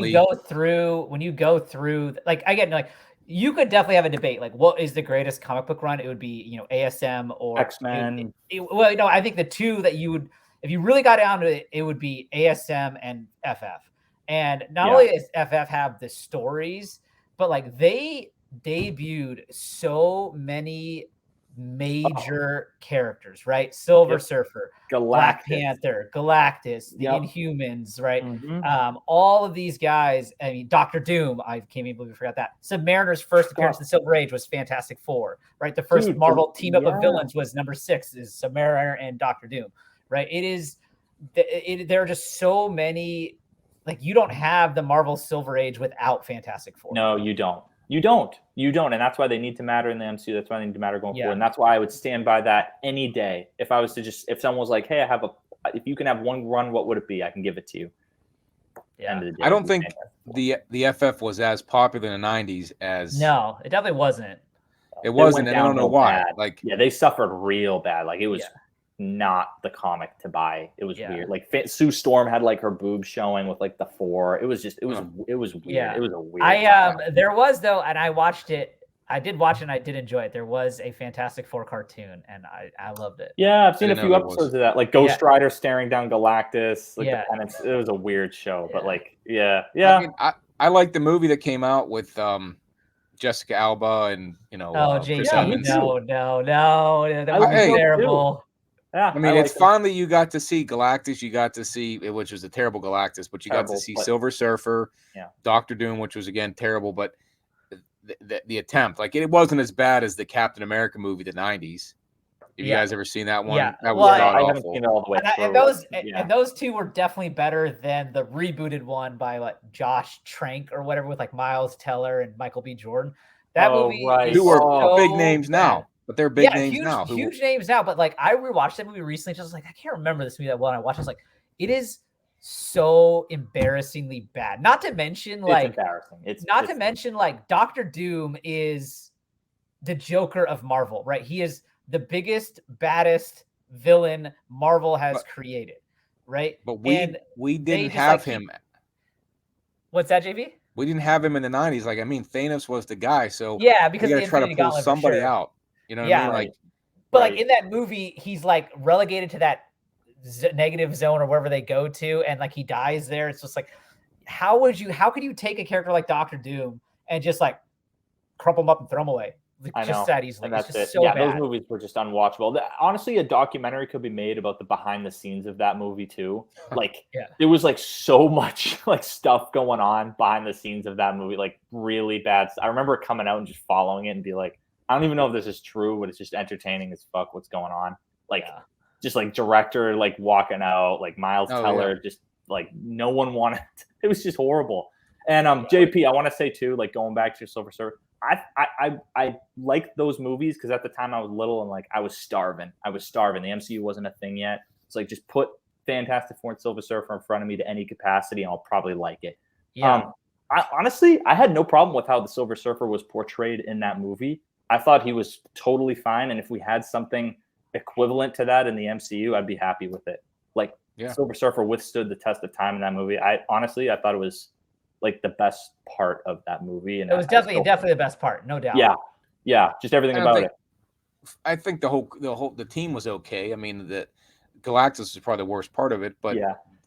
you go through, like again, like you could definitely have a debate. Like, what is the greatest comic book run? It would be ASM or X-Men. Well, I think the two that you would, if you really got down to it, it would be ASM and FF. And not only does FF have the stories, but like they debuted so many major characters, right? Silver Surfer, Black Panther, Galactus, the Inhumans, right? All of these guys. I mean, Doctor Doom. I can't even believe we forgot that. Submariner's first appearance in the Silver Age was Fantastic Four, right? The first Marvel team up of villains was #6 is Submariner and Doctor Doom, right? There are just so many. Like you don't have the Marvel Silver Age without Fantastic Four. No, you don't. You don't. And that's why they need to matter in the MCU. That's why they need to matter going forward. And that's why I would stand by that any day. If I was to if someone was like, hey, if you can have one run, what would it be? I can give it to you. Yeah. I don't think the FF was as popular in the 90s as. No, it definitely wasn't. It wasn't. And I don't know why. Bad. Like, they suffered real bad. Like it was not the comic to buy. It was weird. Like Sue Storm had like her boobs showing with like the 4. It was weird. It was a weird. There was though, and I watched it. I did watch it and I did enjoy it. There was a Fantastic Four cartoon and I loved it. Yeah, I've seen a few episodes of that. Like Ghost Rider staring down Galactus. Like it was a weird show, but like I mean, I like the movie that came out with Jessica Alba and Oh, Chris JP, Evans. no, that I was like those terrible. Yeah, I mean, like it's them. finally you got to see Galactus. You got to see, which was a terrible Galactus, but you got to Terrible, see but- Silver Surfer, Yeah. Doctor Doom, which was again terrible. But the attempt, like it wasn't as bad as the Captain America movie, the '90s. Have you guys ever seen that one? Yeah. That was Well, god I haven't awful. seen it all the way through. And those two were definitely better than the rebooted one by Josh Trank or whatever with like Miles Teller and Michael B. Jordan. That movie right. is Who are so big names bad. now, but they're big names huge, now. Huge names now, but like I rewatched that movie recently, just like I can't remember this movie that well. And I watched it, I was like, it is so embarrassingly bad. Not to mention like it's embarrassing. To mention like Doctor Doom is the Joker of Marvel, right? He is the biggest, baddest villain Marvel has created, right? But we didn't have him. What's that, JB? We didn't have him in the '90s. Like, I mean, Thanos was the guy, so yeah, because you got the to try to Infinity pull Gauntlet for somebody sure. out. You know what Yeah. I mean? Right. Like, But like in that movie, he's like relegated to that negative zone or wherever they go to, and like he dies there. It's just like, how could you take a character like Doctor Doom and just like crumple him up and throw him away? Like, just that easily. And that's it's just it. so bad. Those movies were just unwatchable. Honestly, a documentary could be made about the behind the scenes of that movie too. Like, there was like so much like stuff going on behind the scenes of that movie, like really bad. I remember coming out and just following it and be like, I don't even know if this is true, but it's just entertaining as fuck. What's going on? Like, just like director like walking out, like Miles Teller, just like no one wanted. It was just horrible. And JP, I want to say too, like going back to Silver Surfer. I liked those movies because at the time I was little and like I was starving. The MCU wasn't a thing yet. It's like just put Fantastic Four and Silver Surfer in front of me to any capacity and I'll probably like it. Yeah. Honestly, I had no problem with how the Silver Surfer was portrayed in that movie. I thought he was totally fine. And if we had something equivalent to that in the MCU, I'd be happy with it. Like Silver Surfer withstood the test of time in that movie. I thought it was like the best part of that movie, and it was definitely the best part, no doubt. Yeah, just everything about it. I think the team was okay. I mean, the Galactus is probably the worst part of it, but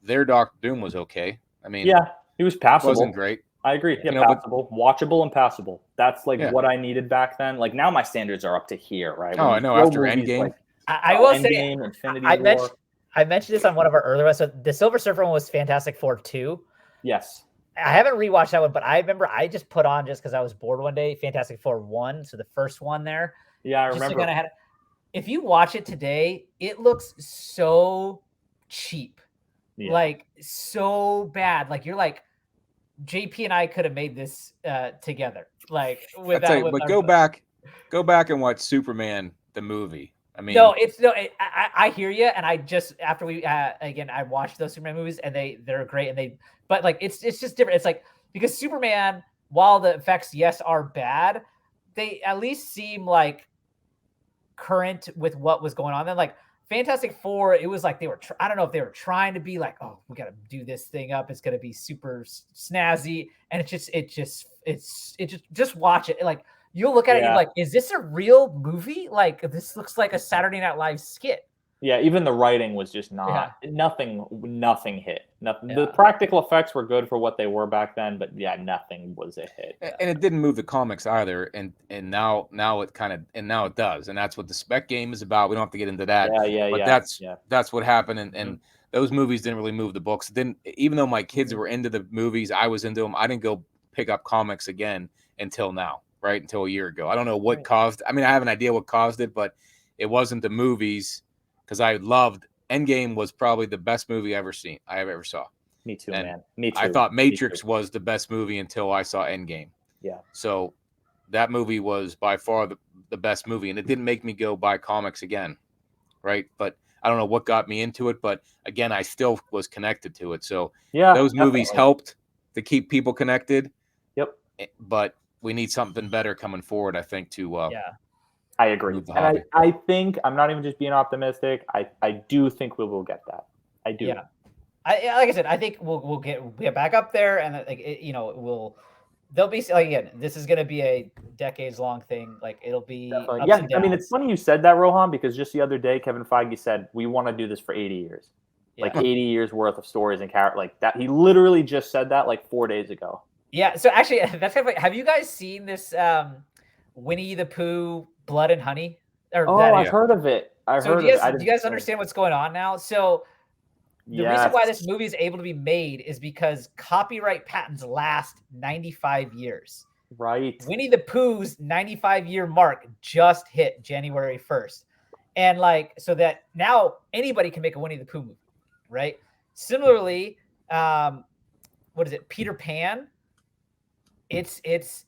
their Doctor Doom was okay. I mean, he was passable. Wasn't great. I agree. Yeah, passable, watchable, and passable. That's like what I needed back then. Like now, my standards are up to here, right? Oh, I know. After Endgame, like, I will say, Infinity War. I mentioned this on one of our earlier ones. So the Silver Surfer one was Fantastic Four 2. Yes. I haven't rewatched that one, but I remember I just put on just because I was bored one day, Fantastic Four 1. So the first one there. Yeah, I remember. If you watch it today, it looks so cheap. Yeah. Like so bad. Like you're like, JP and I could have made this together. Like without. But go back and watch Superman the movie. I mean, I hear you, and I just after we again I watched those Superman movies, and they're great, but like it's just different. It's like because Superman, while the effects are bad, they at least seem like current with what was going on. Then like Fantastic Four, it was like they were I don't know if they were trying to be like, oh, we got to do this thing up. It's gonna be super snazzy, and just watch it like. You'll look at it and you're like, is this a real movie? Like, this looks like a Saturday Night Live skit. Yeah, even the writing was just nothing hit. Nothing. Yeah. The practical effects were good for what they were back then, but nothing was a hit. And it didn't move the comics either. And now it does. And that's what the spec game is about. We don't have to get into that. But that's what happened. And those movies didn't really move the books. Even though my kids were into the movies, I was into them. I didn't go pick up comics again until now. Right until a year ago. I don't know what caused. I mean, I have an idea what caused it, but it wasn't the movies because I loved Endgame was probably the best movie I ever saw. Me too, man. Me too. I thought Matrix was the best movie until I saw Endgame. Yeah. So that movie was by far the best movie, and it didn't make me go buy comics again. Right. But I don't know what got me into it, but again, I still was connected to it. So those movies helped to keep people connected. Yep. But we need something better coming forward, I think, to I agree. And I think I'm not even just being optimistic. I do think we will get that. I do. Yeah. Like I said, I think we'll get back up there, and like there'll be like again. This is going to be a decades-long thing. Like it'll be I mean, it's funny you said that, Rohan, because just the other day, Kevin Feige said we want to do this for 80 years, like 80 years worth of stories and character like that. He literally just said that like 4 days ago. Yeah. So actually, that's kind of have you guys seen this Winnie the Pooh Blood and Honey? I've heard of it. Do you guys understand what's going on now? So the reason why this movie is able to be made is because copyright patents last 95 years. Right. Winnie the Pooh's 95-year mark just hit January 1st. And so that now anybody can make a Winnie the Pooh movie, right? Similarly, what is it? Peter Pan. Its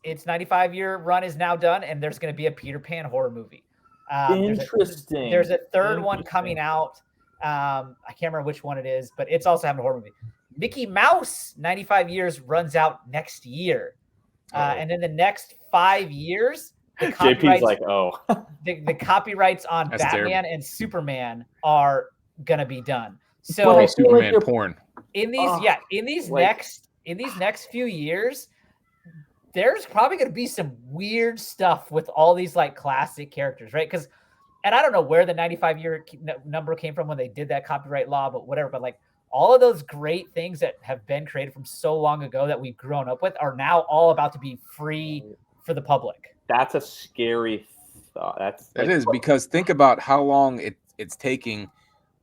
95-year run is now done, and there's going to be a Peter Pan horror movie. Interesting. There's a third one coming out. I can't remember which one it is, but it's also having a horror movie. Mickey Mouse 95 years runs out next year. And in the next 5 years, JP's like, the copyrights on That's Batman terrible. and Superman are gonna be done. So Superman porn. In these next few years, there's probably gonna be some weird stuff with all these classic characters, right? And I don't know where the 95-year number came from when they did that copyright law, but whatever. But all of those great things that have been created from so long ago that we've grown up with are now all about to be free for the public. That's a scary thought. It is, because think about how long it's taking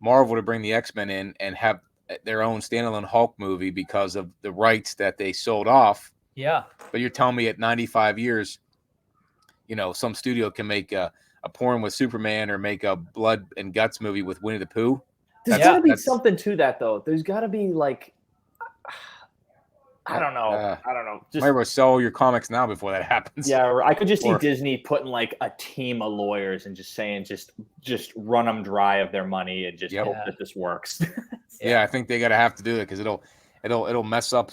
Marvel to bring the X-Men in and have their own standalone Hulk movie because of the rights that they sold off. Yeah. But you're telling me at 95 years, some studio can make a porn with Superman or make a blood and guts movie with Winnie the Pooh. There's got to be something to that, though. There's got to be I don't know. Just might as well sell your comics now before that happens. Yeah, I could just see Disney putting a team of lawyers and just saying, just run them dry of their money and just hope that this works. Yeah, I think they have to do it because it'll mess up,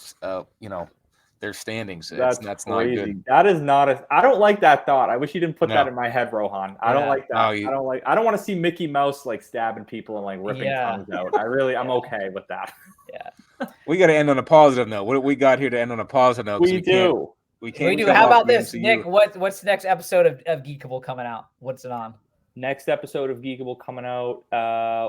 their standings. That's not good. That is not I don't like that thought. I wish you didn't put that in my head, Rohan. I don't like that. I don't want to see Mickey Mouse stabbing people and ripping tongues out. I'm okay with that. Yeah. We got to end on a positive note. What do we got here to end on a positive note? We do. We do. How about this, Nick? What's the next episode of Geekable coming out? What's it on? Next episode of Geekable coming out.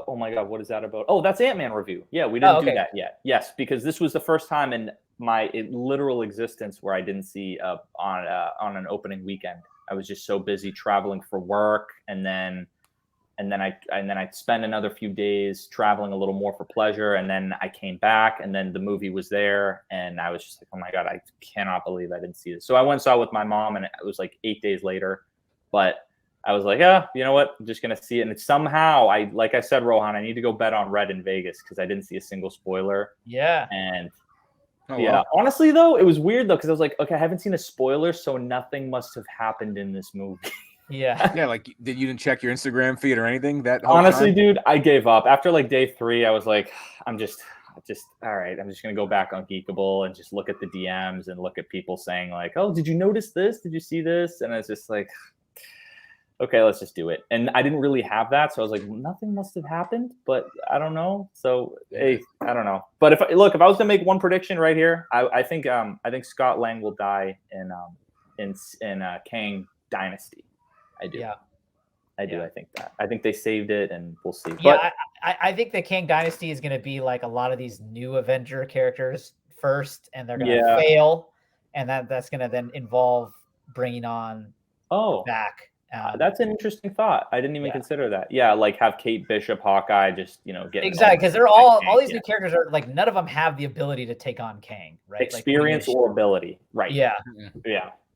Oh my God, what is that about? Oh, that's Ant-Man review. Yeah, we didn't do that yet. Yes, because this was the first time in my literal existence where I didn't see on an opening weekend. I was just so busy traveling for work, and then I spent another few days traveling a little more for pleasure, and then I came back, and then the movie was there, and I was just like, oh my God, I cannot believe I didn't see this. So I went and saw it with my mom, and it was 8 days later, but I was like, you know what? I'm just gonna see it, and somehow like I said, Rohan, I need to go bet on red in Vegas because I didn't see a single spoiler. Yeah, and. Honestly, though, it was weird, though, because I was like, okay, I haven't seen a spoiler, so nothing must have happened in this movie. Yeah. Yeah, you didn't check your Instagram feed or anything? Honestly, dude, I gave up. After day 3, I was like, I'm just all right, I'm just going to go back on Geekable and just look at the DMs and look at people saying oh, did you notice this? Did you see this? And I was just like, okay, let's just do it. And I didn't really have that. So I was like, nothing must have happened, but I don't know. So, hey, I don't know. But if I was to make one prediction right here, I think Scott Lang will die in Kang Dynasty. I do. Yeah. I do. I think that. I think they saved it, and we'll see. Yeah, but I think the Kang Dynasty is going to be a lot of these new Avenger characters first, and they're going to fail, and that's going to then involve bringing on back. That's an interesting thought. I didn't even consider that. Yeah, have Kate Bishop, Hawkeye, just get exactly, because they're all these new characters are none of them have the ability to take on Kang, right? Experience or ability, right? Yeah,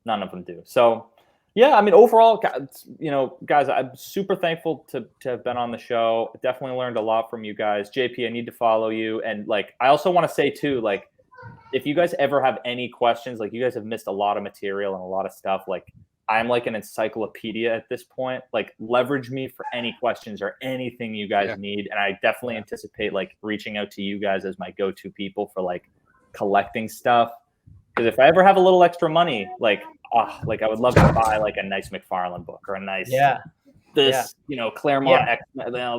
none of them do. So, yeah, I mean, overall, guys, I'm super thankful to have been on the show. Definitely learned a lot from you guys. JP, I need to follow you, and I also want to say too, if you guys ever have any questions, you guys have missed a lot of material and a lot of stuff, I'm an encyclopedia at this point. Leverage me for any questions or anything you guys need. And I definitely anticipate reaching out to you guys as my go-to people for collecting stuff. Because if I ever have a little extra money, I would love to buy a nice McFarlane book or a nice Claremont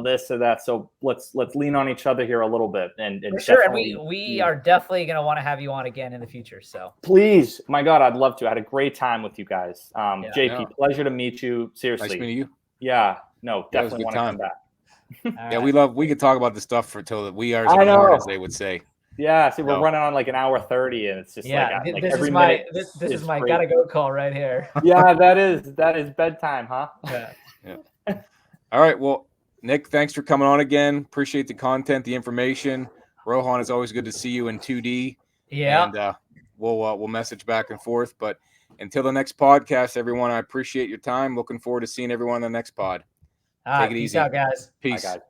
this or that. So let's lean on each other here a little bit. And for sure. And we are definitely going to want to have you on again in the future. So please, my God, I'd love to. I had a great time with you guys. JP, pleasure to meet you. Seriously. Nice meeting you. Yeah, no, definitely want to come back. Yeah, we could talk about this stuff for till the wee hours of the morning, as they would say. Yeah, see, we're No. running on like an hour 30, and it's just this every is my minute this is is my great. gotta go call right here. Yeah, that is bedtime, huh? Yeah. All right. Well, Nick, thanks for coming on again. Appreciate the content, the information. Rohan, it's always good to see you in 2D. Yeah. And we'll message back and forth. But until the next podcast, everyone, I appreciate your time. Looking forward to seeing everyone on the next pod. All right, Take it peace easy. out, guys. Peace. Bye, guys.